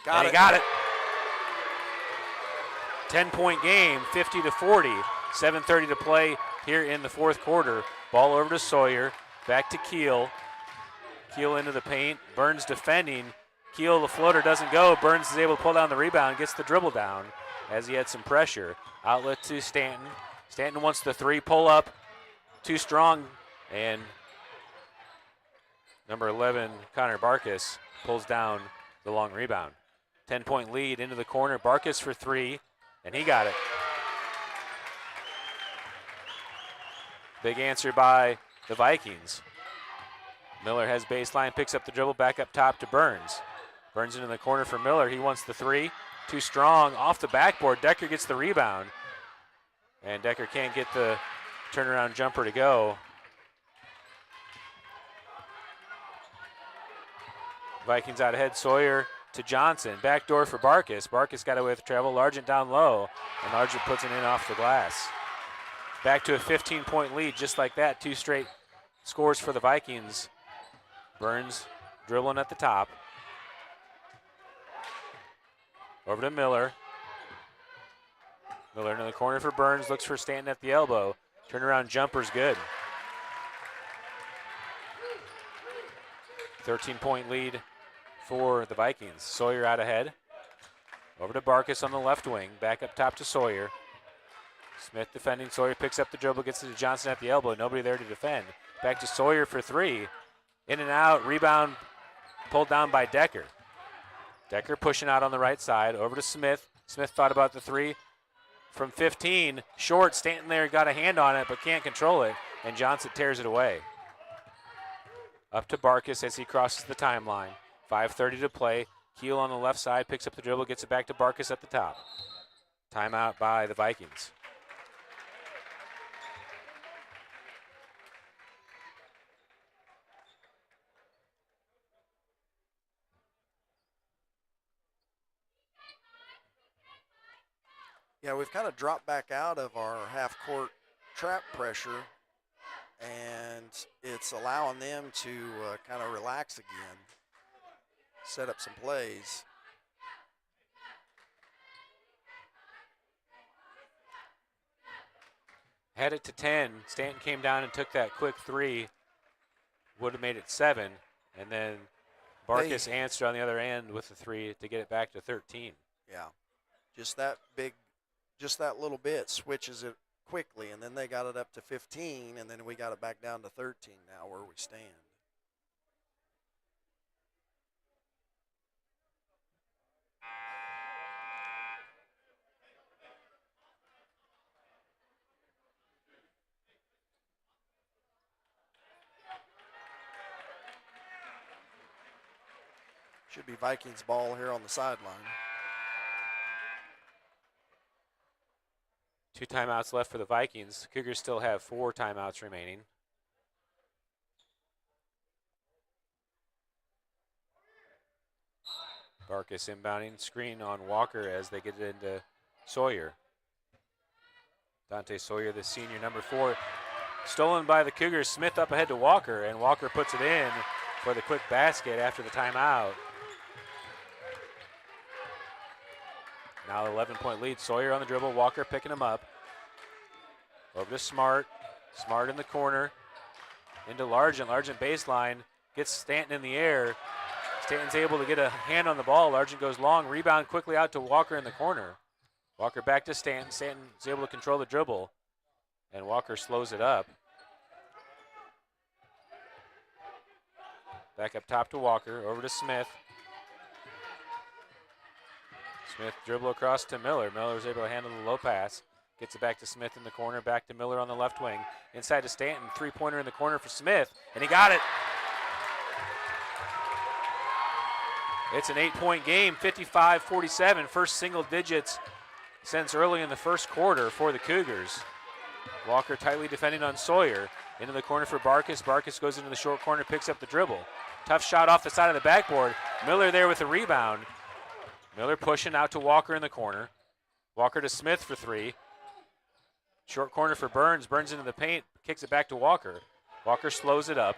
got it. 10-point game, 50-40. 7:30 to play here in the fourth quarter. Ball over to Sawyer. Back to Keel. Keel into the paint. Burns defending. Keel, the floater doesn't go. Burns is able to pull down the rebound, gets the dribble down as he had some pressure. Outlet to Stanton. Stanton wants the three, pull up. Too strong, and number 11, Connor Barkus, pulls down the long rebound. 10-point lead into the corner. Barkus for three, and he got it. Big answer by the Vikings. Miller has baseline, picks up the dribble, back up top to Burns. Burns into the corner for Miller. He wants the three. Too strong, off the backboard. Decker gets the rebound. And Decker can't get the turnaround jumper to go. Vikings out ahead. Sawyer to Johnson. Backdoor for Barkus. Barkus got away with travel. Largent down low, and Largent puts it in off the glass. Back to a 15-point lead, just like that. Two straight scores for the Vikings. Burns dribbling at the top. Over to Miller. Miller into the corner for Burns. Looks for Stanton at the elbow. Turnaround jumper's good. 13-point lead for the Vikings. Sawyer out ahead. Over to Barkus on the left wing. Back up top to Sawyer. Smith defending. Sawyer picks up the dribble, gets it to Johnson at the elbow. Nobody there to defend. Back to Sawyer for three. In and out. Rebound pulled down by Decker. Decker pushing out on the right side. Over to Smith. Smith thought about the three. From 15, short. Stanton there got a hand on it but can't control it, and Johnson tears it away. Up to Barkus as he crosses the timeline. 5:30 to play. Keel on the left side, picks up the dribble, gets it back to Barkus at the top. Timeout by the Vikings. Yeah, we've kind of dropped back out of our half-court trap pressure, and it's allowing them to kind of relax again, set up some plays. Had it to 10. Stanton came down and took that quick three. Would have made it 7, and then Barkus answered on the other end with the three to get it back to 13. Yeah, just that little bit switches it quickly, and then they got it up to 15, and then we got it back down to 13 now where we stand. Should be Vikings ball here on the sideline. 2 timeouts left for the Vikings. Cougars still have 4 timeouts remaining. Barkus inbounding, screen on Walker as they get it into Sawyer. Dante Sawyer, the senior, number 4. Stolen by the Cougars. Smith up ahead to Walker, and Walker puts it in for the quick basket after the timeout. Now 11-point lead. Sawyer on the dribble. Walker picking him up. Over to Smart. Smart in the corner. Into Largent. Largent baseline. Gets Stanton in the air. Stanton's able to get a hand on the ball. Largent goes long. Rebound quickly out to Walker in the corner. Walker back to Stanton. Stanton is able to control the dribble. And Walker slows it up. Back up top to Walker. Over to Smith. Smith dribble across to Miller. Miller was able to handle the low pass. Gets it back to Smith in the corner. Back to Miller on the left wing. Inside to Stanton. Three-pointer in the corner for Smith. And he got it. It's an 8-point game, 55-47. First single digits since early in the first quarter for the Cougars. Walker tightly defending on Sawyer. Into the corner for Barkus. Barkus goes into the short corner, picks up the dribble. Tough shot off the side of the backboard. Miller there with the rebound. Miller pushing out to Walker in the corner. Walker to Smith for three. Short corner for Burns. Burns into the paint, kicks it back to Walker. Walker slows it up.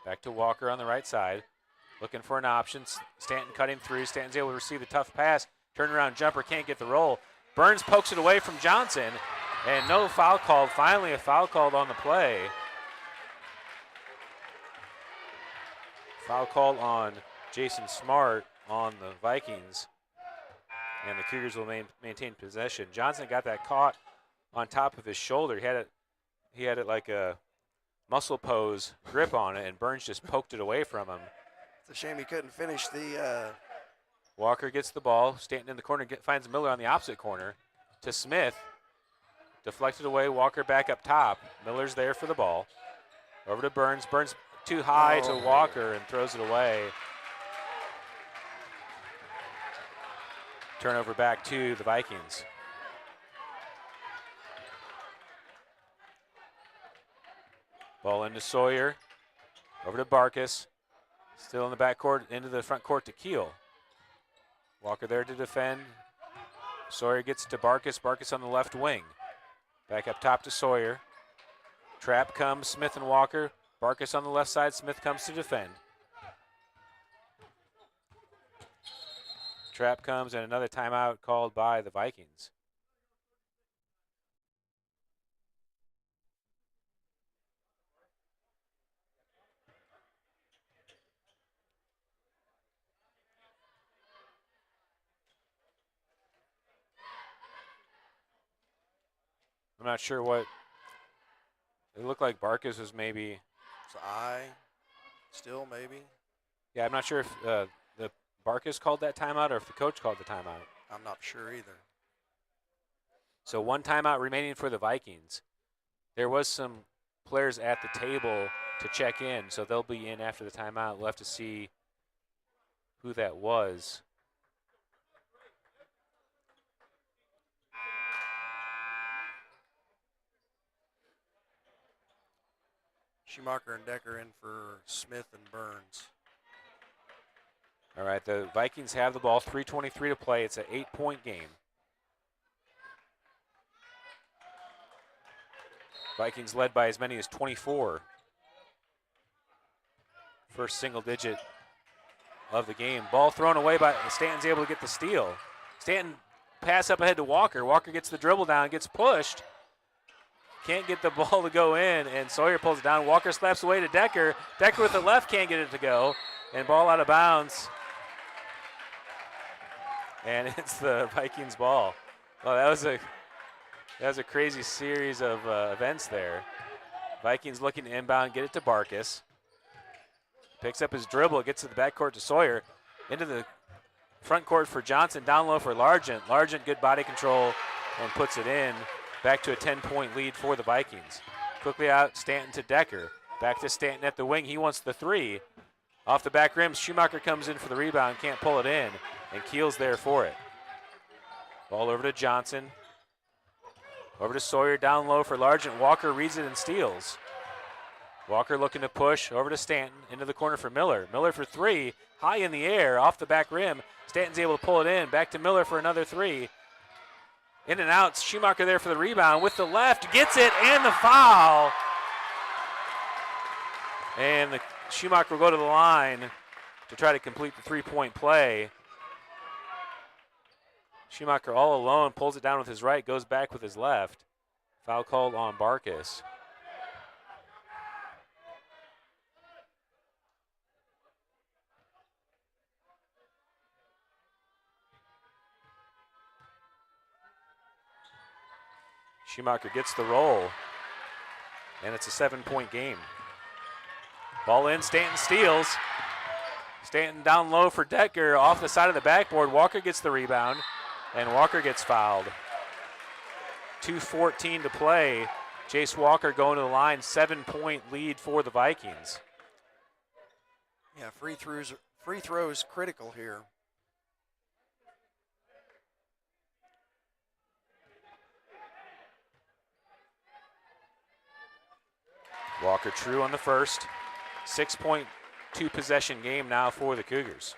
Back to Walker on the right side. Looking for an option. Stanton cutting through. Stanton's able to receive the tough pass. Turnaround jumper, can't get the roll. Burns pokes it away from Johnson. And no foul called. Finally a foul called on the play. Foul called on Jason Smart on the Vikings. And the Cougars will maintain possession. Johnson got that caught on top of his shoulder. He had it like a muscle pose grip on it, and Burns just poked it away from him. It's a shame he couldn't finish the. Walker gets the ball. Stanton in the corner finds Miller on the opposite corner to Smith. Deflected away. Walker back up top. Miller's there for the ball. Over to Burns. Burns too high to Walker and throws it away. Turnover back to the Vikings. Ball into Sawyer. Over to Barkus. Still in the backcourt, into the front court to Keel. Walker there to defend. Sawyer gets to Barkus. Barkus on the left wing. Back up top to Sawyer. Trap comes, Smith and Walker. Barkus on the left side. Smith comes to defend. Trap comes and another timeout called by the Vikings. I'm not sure what. It looked like Barkus was maybe. It's I. Still maybe. Yeah, I'm not sure if the Barkus called that timeout or if the coach called the timeout. I'm not sure either. So one timeout remaining for the Vikings. There was some players at the table to check in, so they'll be in after the timeout. We'll have to see who that was. Schumacher and Decker in for Smith and Burns. All right, the Vikings have the ball, 3:23 to play. It's an 8-point game. Vikings led by as many as 24. First single digit of the game. Ball thrown away by Stanton's able to get the steal. Stanton pass up ahead to Walker. Walker gets the dribble down, gets pushed. Can't get the ball to go in, and Sawyer pulls it down. Walker slaps away to Decker. Decker with the left can't get it to go, and ball out of bounds. And it's the Vikings ball. Well, that was a crazy series of events there. Vikings looking to inbound, get it to Barkus. Picks up his dribble, gets to the backcourt to Sawyer. Into the front court for Johnson, down low for Largent. Largent, good body control, and puts it in. Back to a 10-point lead for the Vikings. Quickly out, Stanton to Decker. Back to Stanton at the wing. He wants the three. Off the back rim, Schumacher comes in for the rebound, can't pull it in, and Keel's there for it. Ball over to Johnson. Over to Sawyer, down low for Largent. Walker reads it and steals. Walker looking to push, over to Stanton, into the corner for Miller. Miller for three, high in the air, off the back rim. Stanton's able to pull it in, back to Miller for another three. In and out, Schumacher there for the rebound with the left, gets it, and the foul. And Schumacher will go to the line to try to complete the three-point play. Schumacher all alone, pulls it down with his right, goes back with his left. Foul called on Barkus. Schumacher gets the roll, and it's a 7-point game. Ball in, Stanton steals. Stanton down low for Decker, off the side of the backboard. Walker gets the rebound, and Walker gets fouled. 2:14 to play. Jace Walker going to the line, 7-point lead for the Vikings. Yeah, free throws critical here. Walker true on the first. 6.2 possession game now for the Cougars.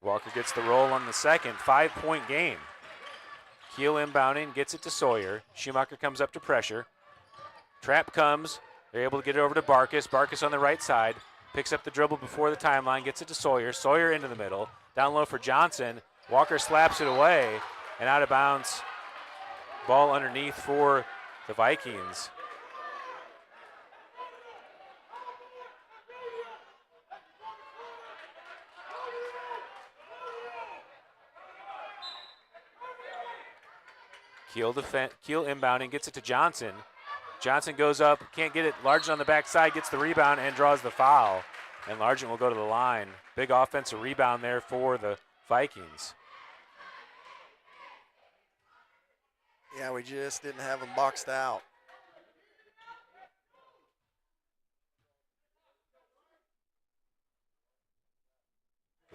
Walker gets the roll on the second. 5-point game. Keel inbounding, gets it to Sawyer. Schumacher comes up to pressure. Trap comes. They're able to get it over to Barkus. Barkus on the right side. Picks up the dribble before the timeline, gets it to Sawyer. Sawyer into the middle. Down low for Johnson. Walker slaps it away and out of bounds. Ball underneath for the Vikings. Keel inbounding, gets it to Johnson. Johnson goes up, can't get it. Largent on the backside, gets the rebound and draws the foul. And Largent will go to the line. Big offensive rebound there for the Vikings. Yeah, we just didn't have them boxed out.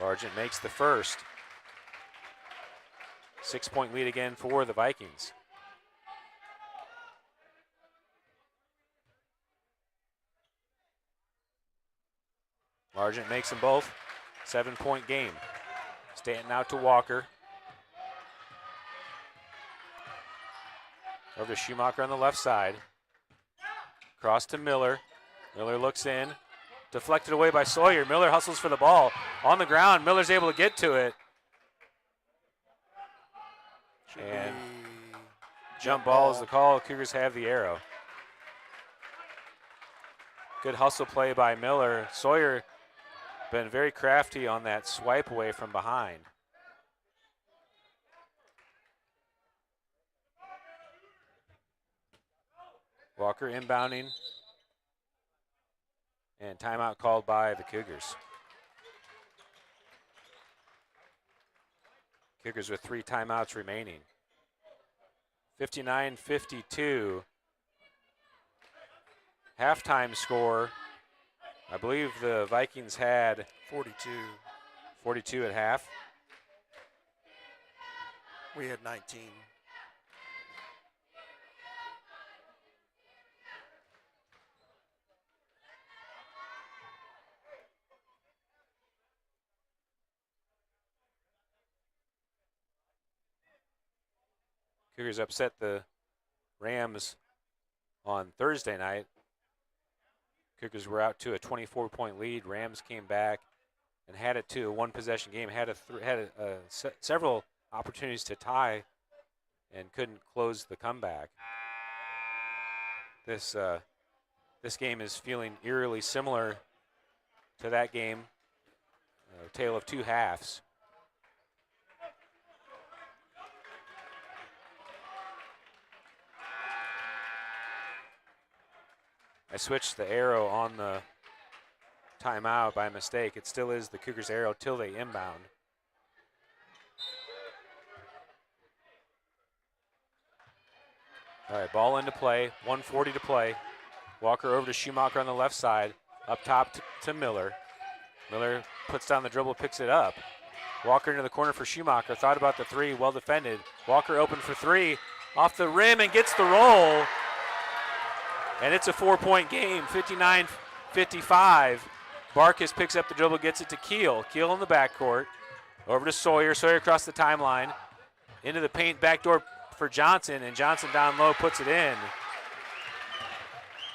Largent makes the first. 6-point lead again for the Vikings. Largent makes them both. 7-point game. Stanton out to Walker. Over to Schumacher on the left side. Cross to Miller. Miller looks in. Deflected away by Sawyer. Miller hustles for the ball. On the ground, Miller's able to get to it. And jump ball is the call. Cougars have the arrow. Good hustle play by Miller. Sawyer been very crafty on that swipe away from behind. Walker inbounding. And timeout called by the Cougars. Cougars with 3 timeouts remaining. 59-52. Halftime score. I believe the Vikings had 42 at half. We had 19. Cougars upset the Rams on Thursday night. Cougars were out to a 24-point lead. Rams came back and had it to a one-possession game. Had several opportunities to tie and couldn't close the comeback. This game is feeling eerily similar to that game. A tale of two halves. I switched the arrow on the timeout by mistake. It still is the Cougars' arrow till they inbound. All right, ball into play, 1:40 to play. Walker over to Schumacher on the left side, up top to Miller. Miller puts down the dribble, picks it up. Walker into the corner for Schumacher, thought about the three, well defended. Walker open for three, off the rim and gets the roll. And it's a 4-point game, 59-55. Barkus picks up the dribble, gets it to Keel. Keel in the backcourt, over to Sawyer. Sawyer across the timeline, into the paint, backdoor for Johnson, and Johnson down low puts it in.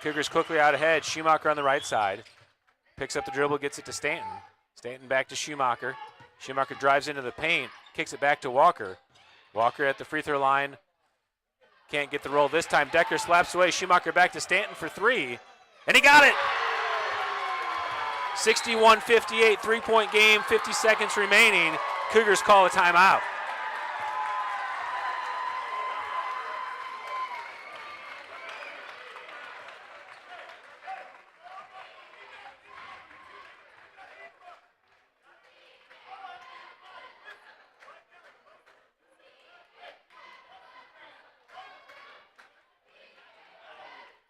Cougars quickly out ahead. Schumacher on the right side. Picks up the dribble, gets it to Stanton. Stanton back to Schumacher. Schumacher drives into the paint, kicks it back to Walker. Walker at the free throw line. Can't get the roll this time. Decker slaps away. Schumacher back to Stanton for three. And he got it! 61-58, 3-point game, 50 seconds remaining. Cougars call a timeout.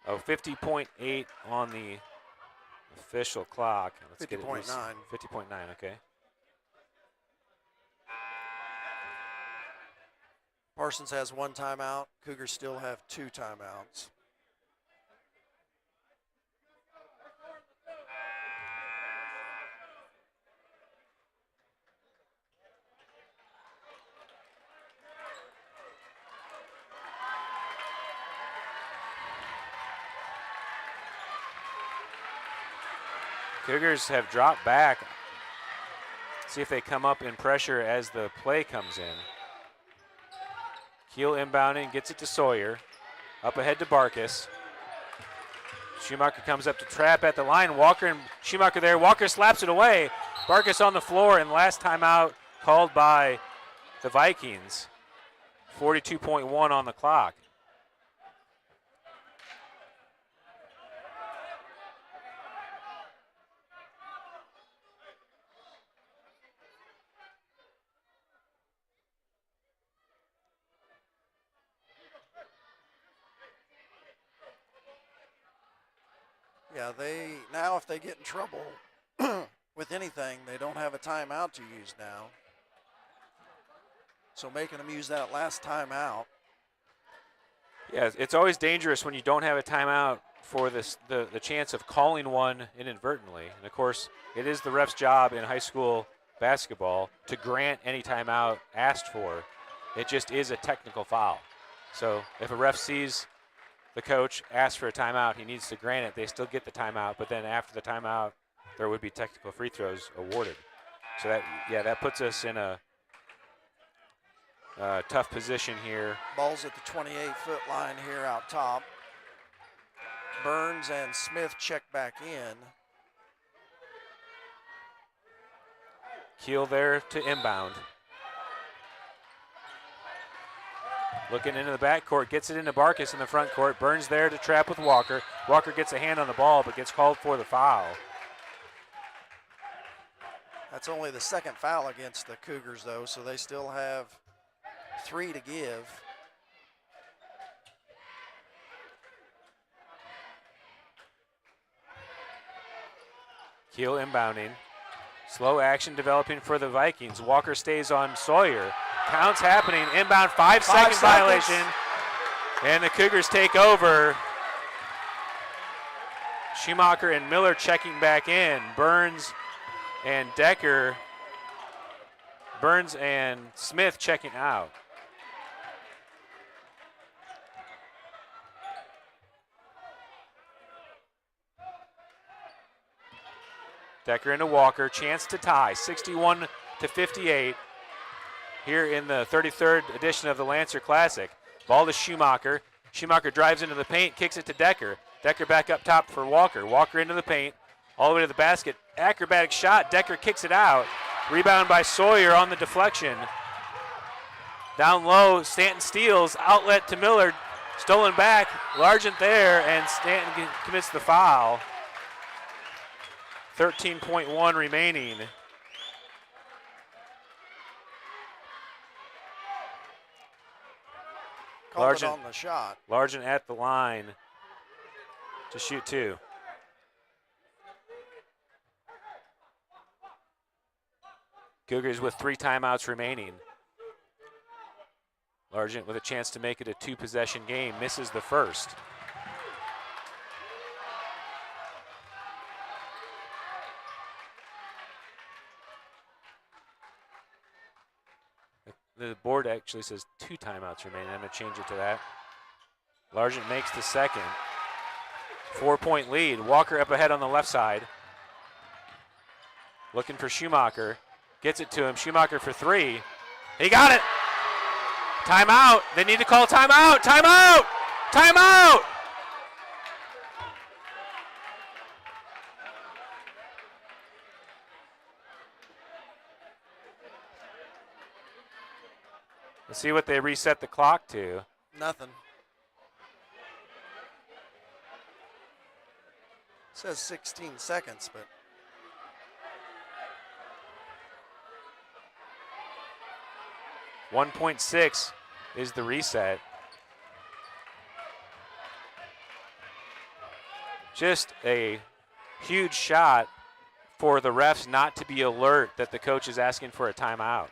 Oh, 50.8 on the Official clock. Let's get it. 50.9. 50.9, okay. Parsons has 1 timeout. Cougars still have 2 timeouts. Cougars have dropped back. See if they come up in pressure as the play comes in. Keel inbounding, gets it to Sawyer. Up ahead to Barkus. Schumacher comes up to trap at the line. Walker and Schumacher there. Walker slaps it away. Barkus on the floor, and last timeout called by the Vikings. 42.1 on the clock. Yeah, if they get in trouble with anything, they don't have a timeout to use now. So making them use that last timeout. Yeah, it's always dangerous when you don't have a timeout for the chance of calling one inadvertently. And of course, it is the ref's job in high school basketball to grant any timeout asked for. It just is a technical foul. So if a ref sees the coach ask for a timeout, he needs to grant it. They still get the timeout, but then after the timeout, there would be technical free throws awarded. So that puts us in a tough position here. Ball's at the 28-foot line here out top. Burns and Smith check back in. Keel there to inbound. Looking into the backcourt, gets it into Barkus in the front court. Burns there to trap with Walker. Walker gets a hand on the ball, but gets called for the foul. That's only the second foul against the Cougars, though, so they still have 3 to give. Keel inbounding. Slow action developing for the Vikings. Walker stays on Sawyer. Counts happening. Inbound, 5-second violation. And the Cougars take over. Schumacher and Miller checking back in. Burns and Smith checking out. Decker into Walker, chance to tie, 61-58 here in the 33rd edition of the Lancer Classic. Ball to Schumacher. Schumacher drives into the paint, kicks it to Decker. Decker back up top for Walker. Walker into the paint, all the way to the basket. Acrobatic shot, Decker kicks it out. Rebound by Sawyer on the deflection. Down low, Stanton steals, outlet to Miller, stolen back, Largent there, and Stanton commits the foul. 13.1 remaining. Called it on the shot. Largent at the line to shoot 2. Cougars with 3 timeouts remaining. Largent with a chance to make it a 2-possession game, misses the first. The board actually says 2 timeouts remaining. I'm going to change it to that. Largent makes the second. 4-point lead. Walker up ahead on the left side. Looking for Schumacher. Gets it to him. Schumacher for 3. He got it. Timeout. They need to call timeout. Timeout. Timeout. Let's see what they reset the clock to. Nothing. It says 16 seconds, but 1.6 is the reset. Just a huge shot for the refs not to be alert that the coach is asking for a timeout.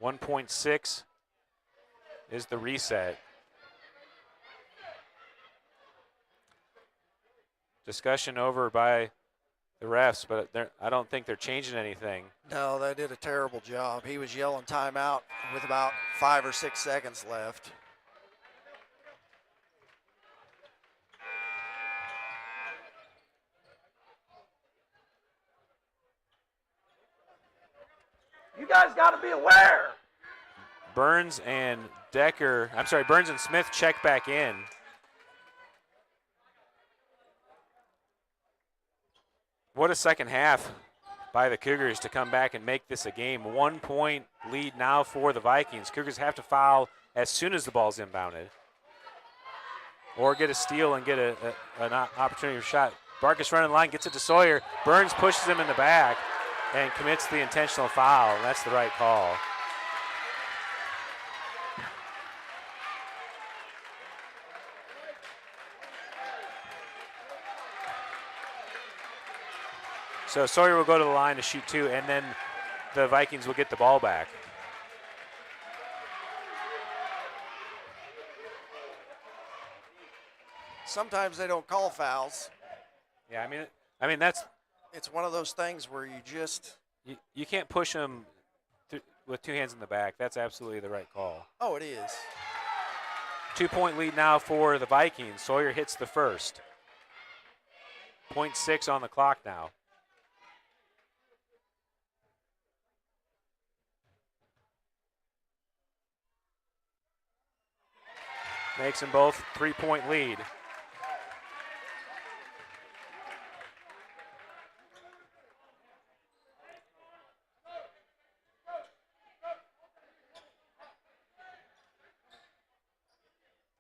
.6 is the reset. Discussion over by the refs, but I don't think they're changing anything. No, they did a terrible job. He was yelling timeout with about 5 or 6 seconds left. You guys got to be aware. Burns and Smith check back in. What a second half by the Cougars to come back and make this a game. 1 point lead now for the Vikings. Cougars have to foul as soon as the ball's inbounded, or get a steal and get an opportunity for shot. Barkus running line, gets it to Sawyer. Burns pushes him in the back and commits the intentional foul. That's the right call. So Sawyer will go to the line to shoot 2, and then the Vikings will get the ball back. Sometimes they don't call fouls. Yeah, I mean that's It's one of those things where you can't push them with 2 hands in the back. That's absolutely the right call. Oh, it is. 2 point lead now for the Vikings. Sawyer hits the first. .6 on the clock now. Makes them both 3 point lead.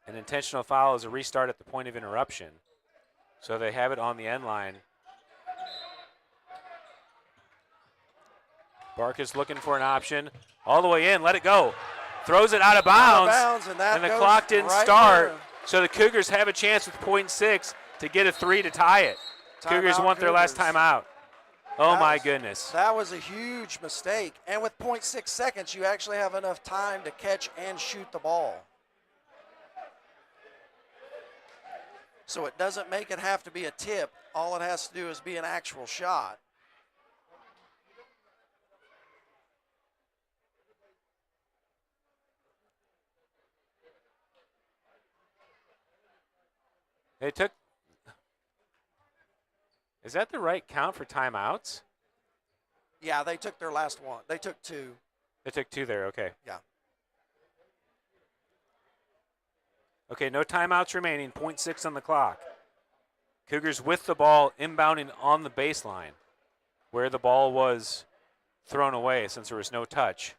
An intentional foul is a restart at the point of interruption. So they have it on the end line. Barkus looking for an option. All the way in, let it go. Throws it out of bounds, and the clock didn't start. There. So the Cougars have a chance with .6 to get a 3 to tie it. Cougars want their last timeout. Oh, my goodness. That was a huge mistake. And with .6 seconds, you actually have enough time to catch and shoot the ball. So it doesn't make it have to be a tip. All it has to do is be an actual shot. Is that the right count for timeouts? Yeah, they took their last one. They took 2. They took 2 there, okay. Yeah. Okay, no timeouts remaining, .6 on the clock. Cougars with the ball inbounding on the baseline where the ball was thrown away since there was no touch.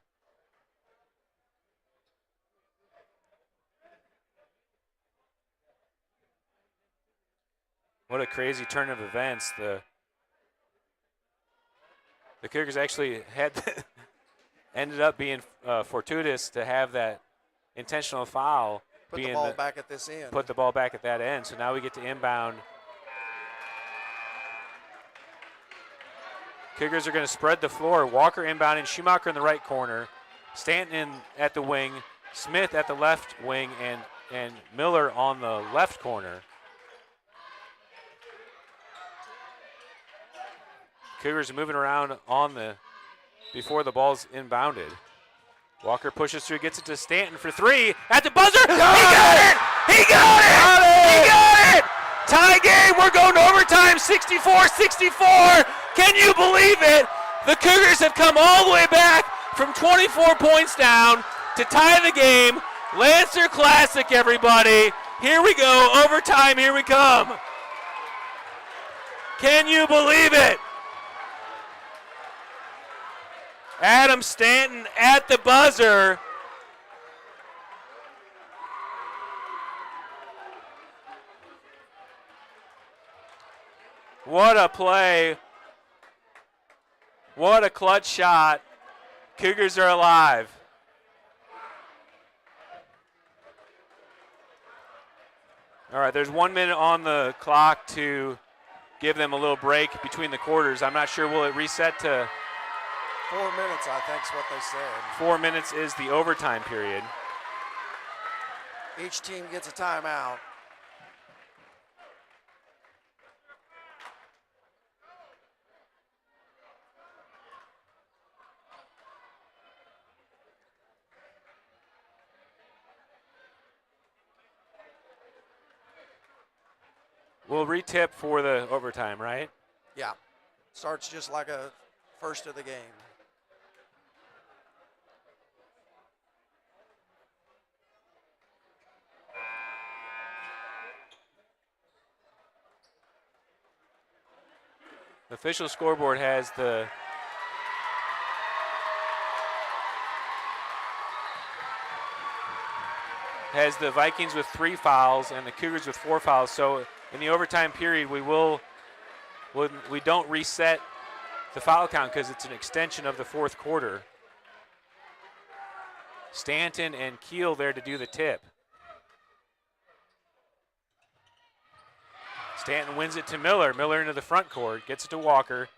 What a crazy turn of events. The Cougars actually had ended up being fortuitous to have that intentional foul. Put the ball back at this end. Put the ball back at that end. So now we get to inbound. Cougars are going to spread the floor. Walker inbounding, Schumacher in the right corner, Stanton at the wing, Smith at the left wing, and Miller on the left corner. Cougars are moving around before the ball's inbounded. Walker pushes through, gets it to Stanton for 3 at the buzzer. He got it! He got it! He got it! Tie game. We're going to overtime. 64-64. Can you believe it? The Cougars have come all the way back from 24 points down to tie the game. Lancer Classic, everybody. Here we go. Overtime. Here we come. Can you believe it? Adam Stanton at the buzzer. What a play. What a clutch shot Cougars are alive. All right, there's 1 minute on the clock to give them a little break between the quarters. I'm not sure, will it reset to 4 minutes, I think is what they said. 4 minutes is the overtime period. Each team gets a timeout. We'll retip for the overtime, right? Yeah, starts just like a first of the game. The official scoreboard has the Vikings with 3 fouls and the Cougars with 4 fouls. So in the overtime period, we don't reset the foul count because it's an extension of the fourth quarter. Stanton and Keel there to do the tip. Stanton wins it to Miller. Miller into the front court, gets it to Walker.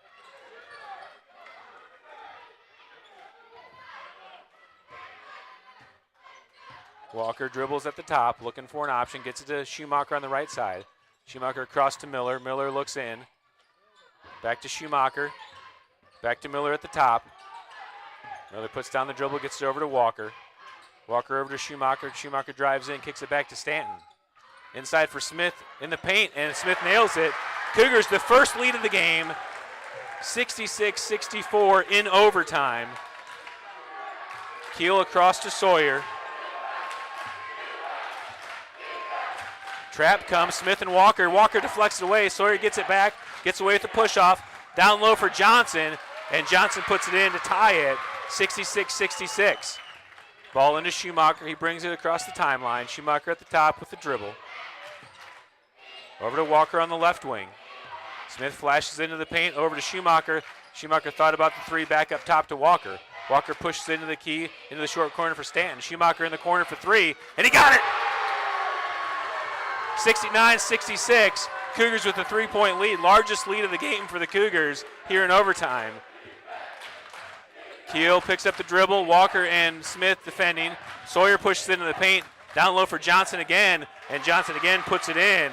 Walker dribbles at the top, looking for an option, gets it to Schumacher on the right side. Schumacher across to Miller. Miller looks in. Back to Schumacher. Back to Miller at the top. Miller puts down the dribble, gets it over to Walker. Walker over to Schumacher. Schumacher drives in, kicks it back to Stanton. Inside for Smith in the paint, and Smith nails it. Cougars the first lead of the game, 66-64 in overtime. Keel across to Sawyer. Trap comes, Smith and Walker. Walker deflects it away. Sawyer gets it back, gets away with the push-off. Down low for Johnson, and Johnson puts it in to tie it, 66-66. Ball into Schumacher. He brings it across the timeline. Schumacher at the top with the dribble. Over to Walker on the left wing. Smith flashes into the paint, over to Schumacher. Schumacher thought about the three, back up top to Walker. Walker pushes into the key, into the short corner for Stanton. Schumacher in the corner for 3, and he got it! 69-66. Cougars with a 3-point lead, largest lead of the game for the Cougars here in overtime. Keel picks up the dribble. Walker and Smith defending. Sawyer pushes into the paint. Down low for Johnson again, and Johnson again puts it in.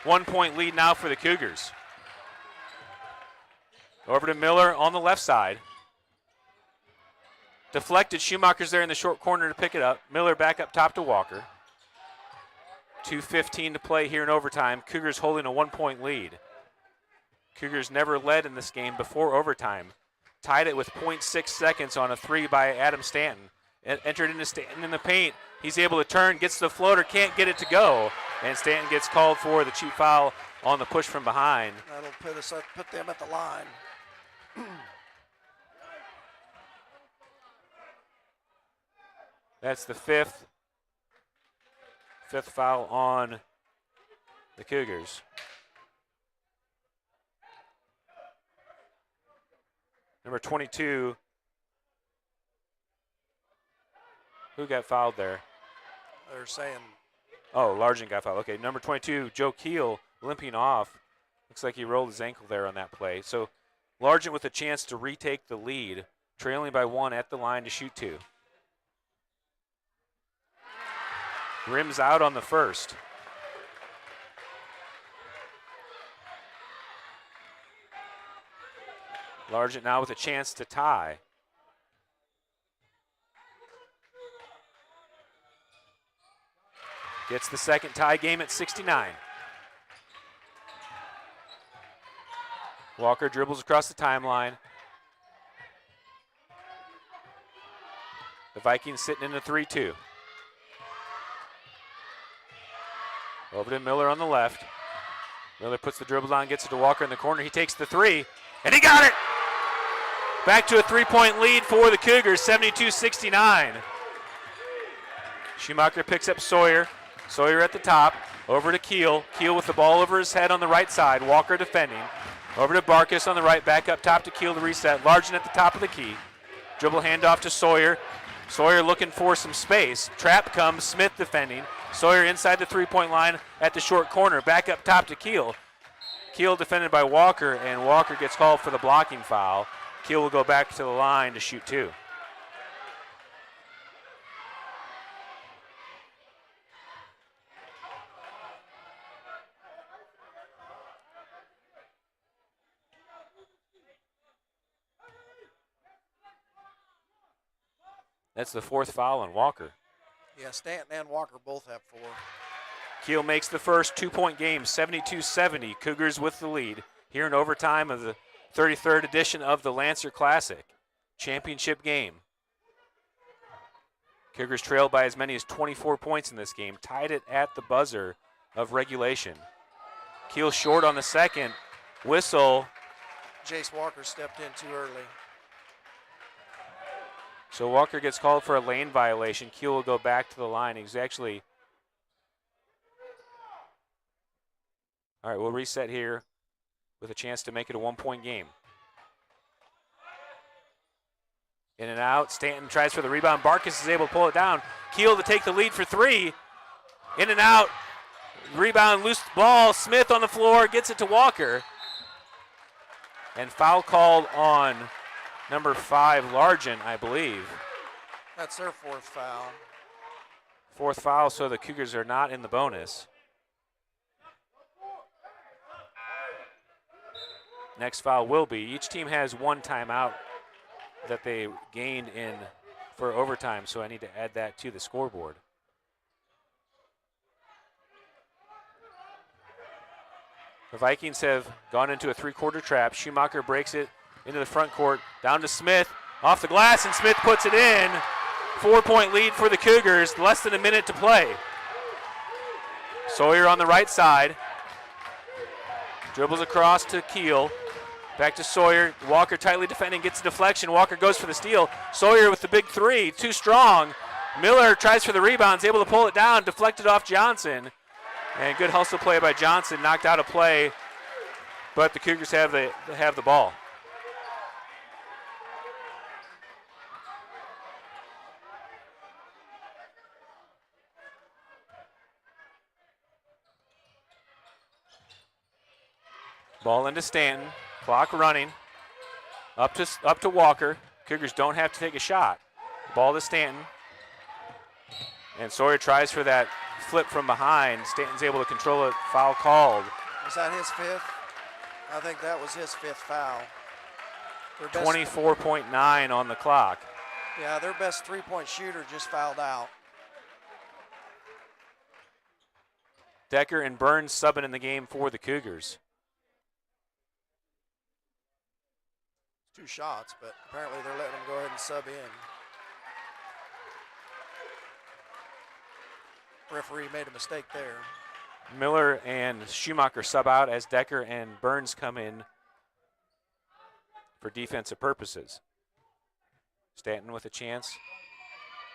1-point lead now for the Cougars. Over to Miller on the left side. Deflected. Schumacher's there in the short corner to pick it up. Miller back up top to Walker. 2:15 to play here in overtime. Cougars holding a 1-point lead. Cougars never led in this game before overtime. Tied it with 0.6 seconds on a 3 by Adam Stanton. Entered into Stanton in the paint. He's able to turn, gets the floater, can't get it to go. And Stanton gets called for the cheap foul on the push from behind. That'll put them at the line. That's the fifth foul on the Cougars. Number 22. Who got fouled there? They're saying. Oh, Largent got fouled. Okay, number 22, Joe Keel, limping off. Looks like he rolled his ankle there on that play. So Largent with a chance to retake the lead, trailing by 1 at the line to shoot 2. Rims out on the first. Largent now with a chance to tie. Gets the second tie game at 69. Walker dribbles across the timeline. The Vikings sitting in a 3-2. Over to Miller on the left. Miller puts the dribble on, gets it to Walker in the corner. He takes the 3, and he got it! Back to a 3-point lead for the Cougars, 72-69. Schumacher picks up Sawyer. Sawyer at the top, over to Keel. Keel with the ball over his head on the right side. Walker defending. Over to Barkas on the right, back up top to Keel to reset. Largent at the top of the key. Dribble handoff to Sawyer. Sawyer looking for some space. Trap comes, Smith defending. Sawyer inside the three-point line at the short corner. Back up top to Keel. Keel defended by Walker, and Walker gets called for the blocking foul. Keel will go back to the line to shoot 2. That's the 4th foul on Walker. Yeah, Stanton and Walker both have 4. Keel makes the first 2-point game, 72-70. Cougars with the lead here in overtime of the 33rd edition of the Lancer Classic championship game. Cougars trailed by as many as 24 points in this game, tied it at the buzzer of regulation. Keel short on the second. Whistle. Jace Walker stepped in too early. So Walker gets called for a lane violation. Keel will go back to the line. He's actually... All right, we'll reset here with a chance to make it a 1-point game. In and out. Stanton tries for the rebound. Barkas is able to pull it down. Keel to take the lead for 3. In and out. Rebound, loose ball. Smith on the floor, gets it to Walker. And foul called on number 5, Largent, I believe. That's their 4th foul. 4th foul, so the Cougars are not in the bonus. Next foul will be. Each team has 1 timeout that they gained in for overtime, so I need to add that to the scoreboard. The Vikings have gone into a 3-quarter trap. Schumacher breaks it into the front court, down to Smith, off the glass, and Smith puts it in. 4-point lead for the Cougars, less than a minute to play. Sawyer on the right side. Dribbles across to Keel. Back to Sawyer. Walker tightly defending, gets a deflection. Walker goes for the steal. Sawyer with the big 3, too strong. Miller tries for the rebounds, able to pull it down, deflected off Johnson. And good hustle play by Johnson, knocked out of play, but the Cougars have the ball. Ball into Stanton, clock running, up to Walker. Cougars don't have to take a shot. Ball to Stanton, and Sawyer tries for that flip from behind. Stanton's able to control it. Foul called. Was that his 5th? I think that was his 5th foul. 24.9 on the clock. Yeah, their best 3-point shooter just fouled out. Decker and Burns subbing in the game for the Cougars. 2 shots, but apparently they're letting him go ahead and sub in. Referee made a mistake there. Miller and Schumacher sub out as Decker and Burns come in for defensive purposes. Stanton with a chance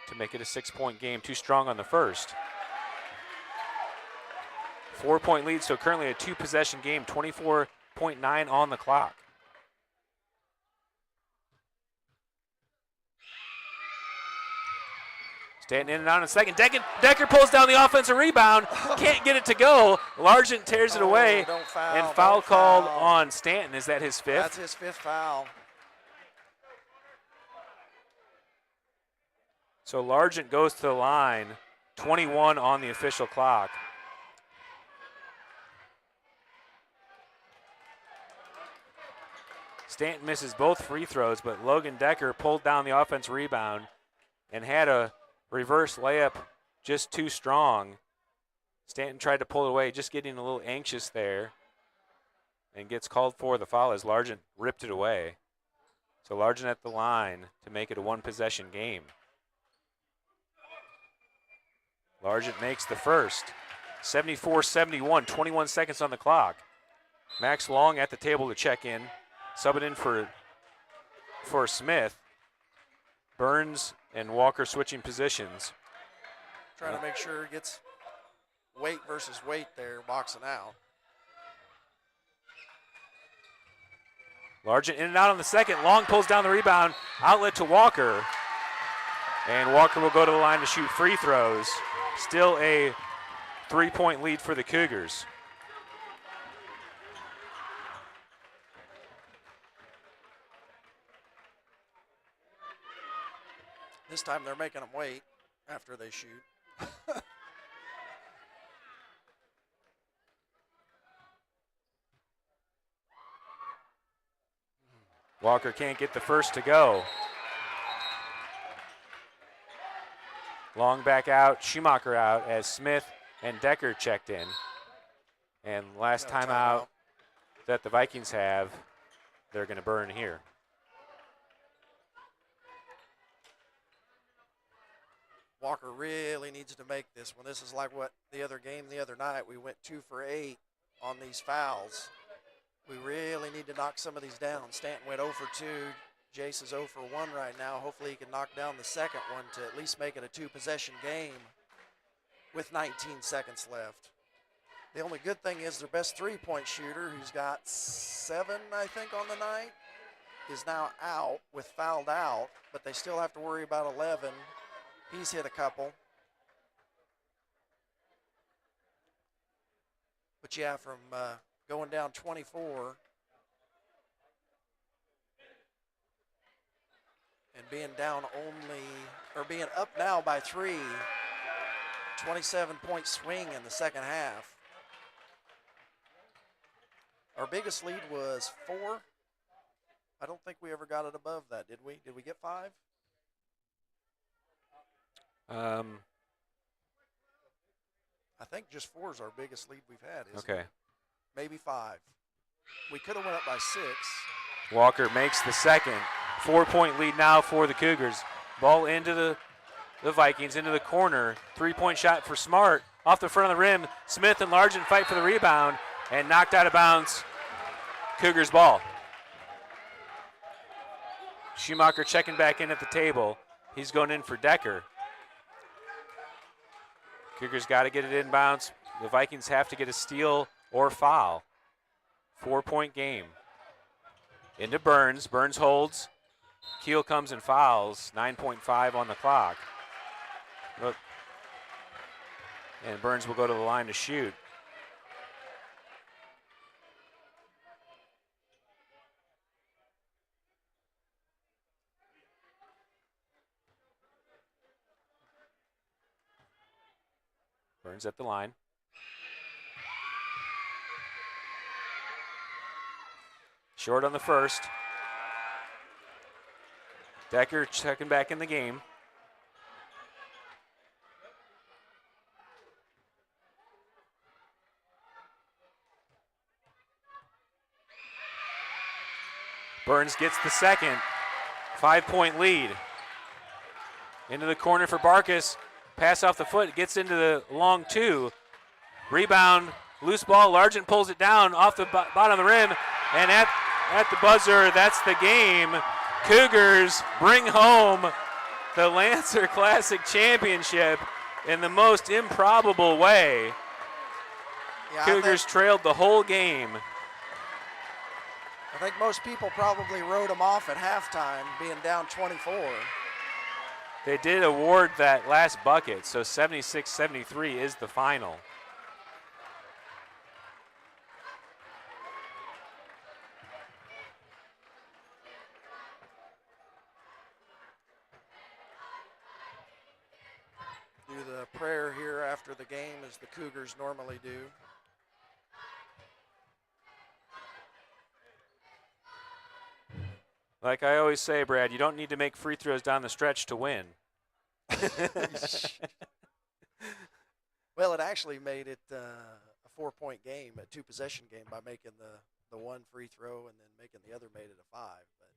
to make it a 6-point game. Too strong on the first. 4-point lead, so currently a 2-possession game, 24.9 on the clock. Stanton in and out in a second. Decker pulls down the offensive rebound. Can't get it to go. Largent tears it away. And foul called on Stanton. Is that his 5th? That's his 5th foul. So Largent goes to the line. 21 on the official clock. Stanton misses both free throws, but Logan Decker pulled down the offensive rebound and had a reverse layup just too strong. Stanton tried to pull it away, just getting a little anxious there, and gets called for the foul as Largent ripped it away. So Largent at the line to make it a 1-possession game. Largent makes the first. 74-71, 21 seconds on the clock. Max Long at the table to check in. Subbing in for Smith. Burns and Walker switching positions. Trying to make sure it gets weight versus weight there, boxing out. Largent in and out on the second. Long pulls down the rebound. Outlet to Walker. And Walker will go to the line to shoot free throws. Still a 3-point lead for the Cougars. This time they're making them wait after they shoot. Walker can't get the first to go. Long back out, Schumacher out as Smith and Decker checked in. And last timeout that the Vikings have, they're going to burn here. Walker really needs to make this one. This is like what the other game the other night. We went 2 for 8 on these fouls. We really need to knock some of these down. Stanton went 0 for 2. Jace is 0 for 1 right now. Hopefully he can knock down the second one to at least make it a 2-possession game with 19 seconds left. The only good thing is their best 3-point shooter, who's got 7, I think, on the night, is now out with fouled out, but they still have to worry about 11. He's hit a couple. But yeah, from going down 24 and being down being up now by 3, 27-point swing in the second half. Our biggest lead was 4. I don't think we ever got it above that, did we? Did we get 5? I think just 4 is our biggest lead we've had. Okay. Maybe 5. We could have went up by 6. Walker makes the second. 4-point lead now for the Cougars. Ball into the Vikings, into the corner. 3-point shot for Smart. Off the front of the rim. Smith and Largent fight for the rebound and knocked out of bounds. Cougars ball. Schumacher checking back in at the table. He's going in for Decker. Cougars got to get it inbounds. The Vikings have to get a steal or foul. 4-point game. Into Burns. Burns holds. Keel comes and fouls. 9.5 on the clock. Look. And Burns will go to the line to shoot. Burns at the line. Short on the first. Decker checking back in the game. Burns gets the second. 5-point lead. Into the corner for Barkas. Pass off the foot, gets into the long 2. Rebound, loose ball. Largent pulls it down off the bottom of the rim. And at the buzzer, that's the game. Cougars bring home the Lancer Classic Championship in the most improbable way. Yeah, Cougars trailed the whole game. I think most people probably wrote them off at halftime, being down 24. They did award that last bucket, so 76-73 is the final. Do the prayer here after the game as the Cougars normally do. Like I always say, Brad, you don't need to make free throws down the stretch to win. Well, it actually made it a 4-point game, a 2-possession game, by making the one free throw and then making the other made it a 5. But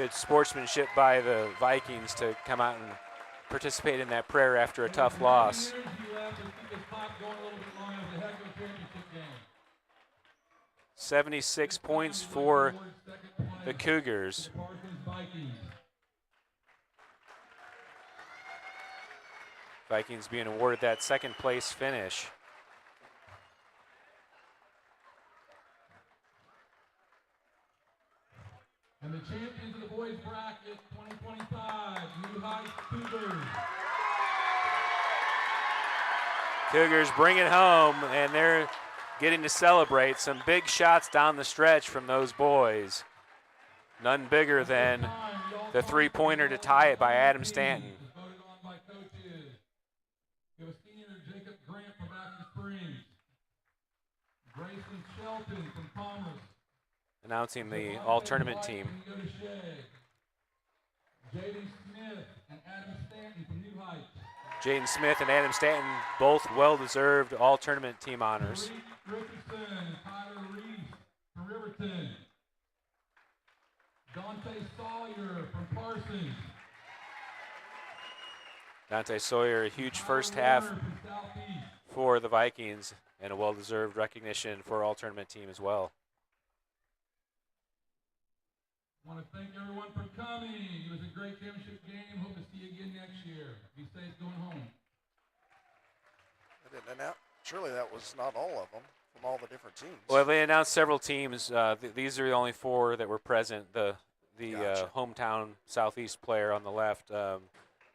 Good sportsmanship by the Vikings to come out and participate in that prayer after a tough loss. 76 points for the Cougars. to Parsons Vikings. Vikings being awarded that second place finish. And the champions of the boys bracket 2025, New Heights Cougars. Cougars bring it home, and they're getting to celebrate some big shots down the stretch from those boys. None bigger than the three-pointer to tie it by Adam Stanton. Voted on by coaches. We have a senior, Jacob Grant from Aspen Springs. Grayson Shelton from Commerce. Announcing the all-tournament team. Jaden Smith and Adam Stanton from New Heights. Jaden Smith and Adam Stanton, both well-deserved all-tournament team honors. Richardson and Tyler Reese from Riverton. Dante Sawyer from Parsons. Dante Sawyer, a huge first half for the Vikings, and a well-deserved recognition for all-tournament team as well. I want to thank everyone for coming. It was a great championship game. Hope to see you again next year. Be safe going home. I didn't announce. Surely that was not all of them from all the different teams. Well, they announced several teams. These are the only four that were present. The Gotcha. hometown Southeast player on the left, I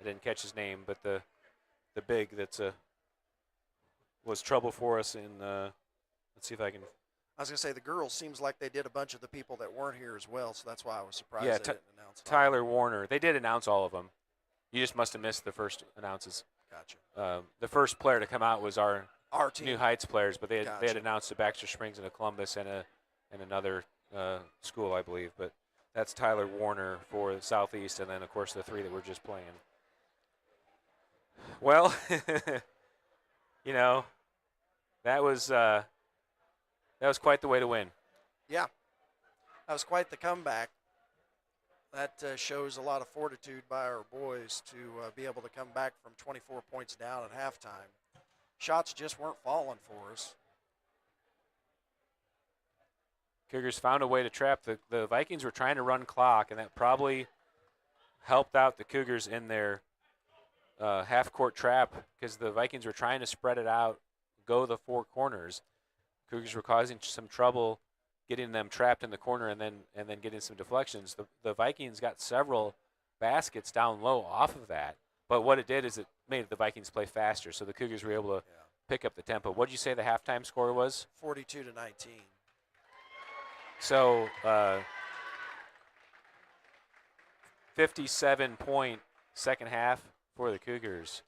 didn't catch his name, but the big that's was trouble for us in. Let's see if I can. I was going to say the girls seems like they did a bunch of the people that weren't here as well, so that's why I was surprised Yeah, they didn't announce all. Tyler Warner. They did announce all of them. You just must have missed the first announces. Gotcha. The first player to come out was our Our team. New Heights players, but they had Gotcha. announced the Baxter Springs and a Columbus and another school, I believe. But that's Tyler Warner for the Southeast, and then of course the three that we're just playing. Well, you know, that was quite the way to win. Yeah, that was quite the comeback. That shows a lot of fortitude by our boys to be able to come back from 24 points down at halftime. Shots just weren't falling for us. Cougars found a way to trap. The Vikings were trying to run clock, and that probably helped out the Cougars in their half-court trap because the Vikings were trying to spread it out, go the four corners. Cougars were causing some trouble getting them trapped in the corner and then getting some deflections. The Vikings got several baskets down low off of that, but what it did is it made the Vikings play faster, so the Cougars were able to pick up the tempo. What did you say the halftime score was? 42-19. So 57-point second half for the Cougars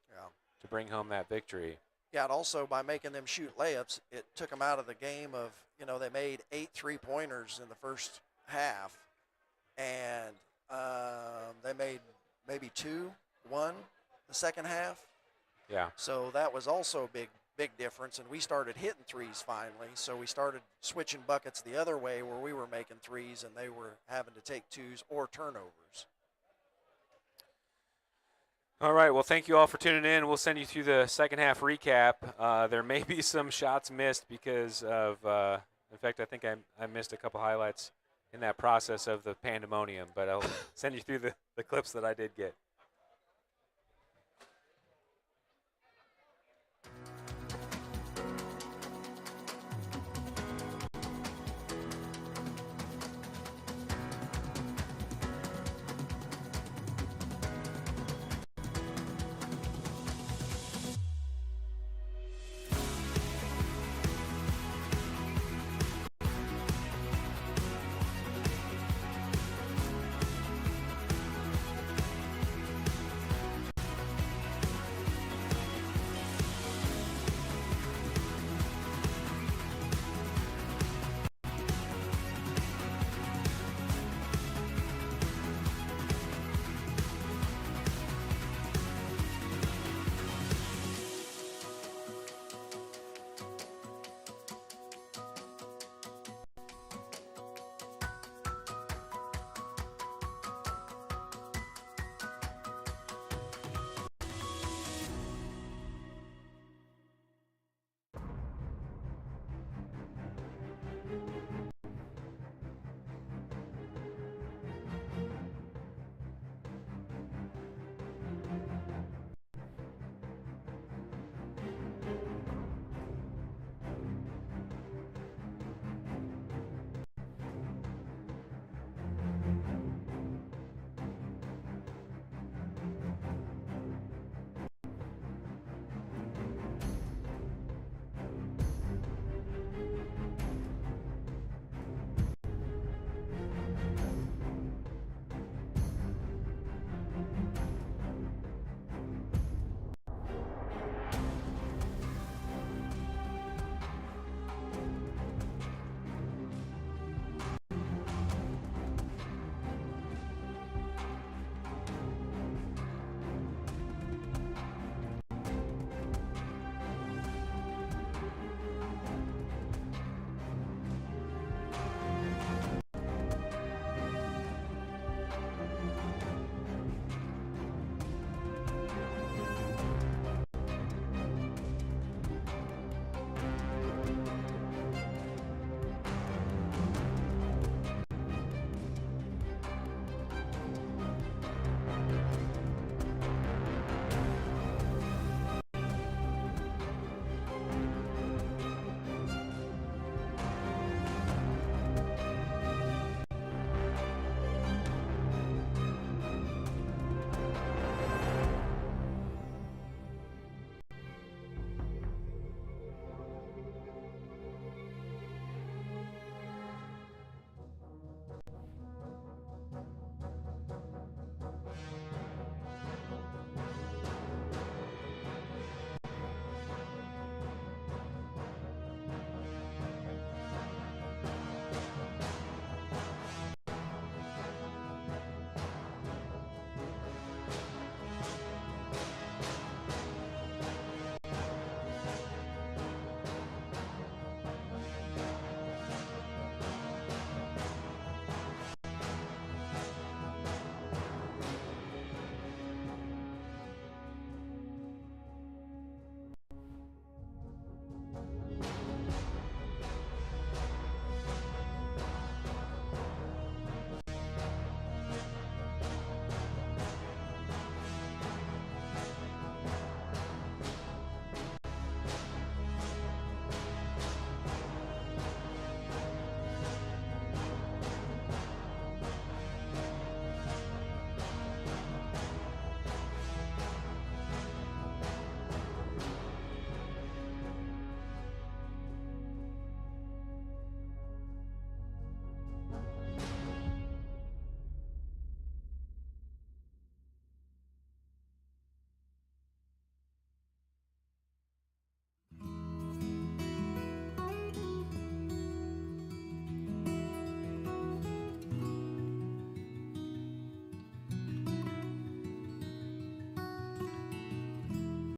to bring home that victory. Yeah, and also by making them shoot layups, it took them out of the game of, they made 8 3-pointers in the first half, and they made maybe 1 the second half. Yeah. So that was also a big difference, and we started hitting threes finally. So we started switching buckets the other way where we were making threes and they were having to take twos or turnovers. All right, well, thank you all for tuning in. We'll send you through the second half recap. There may be some shots missed because of, in fact, I think I missed a couple highlights in that process of the pandemonium, but I'll send you through the clips that I did get.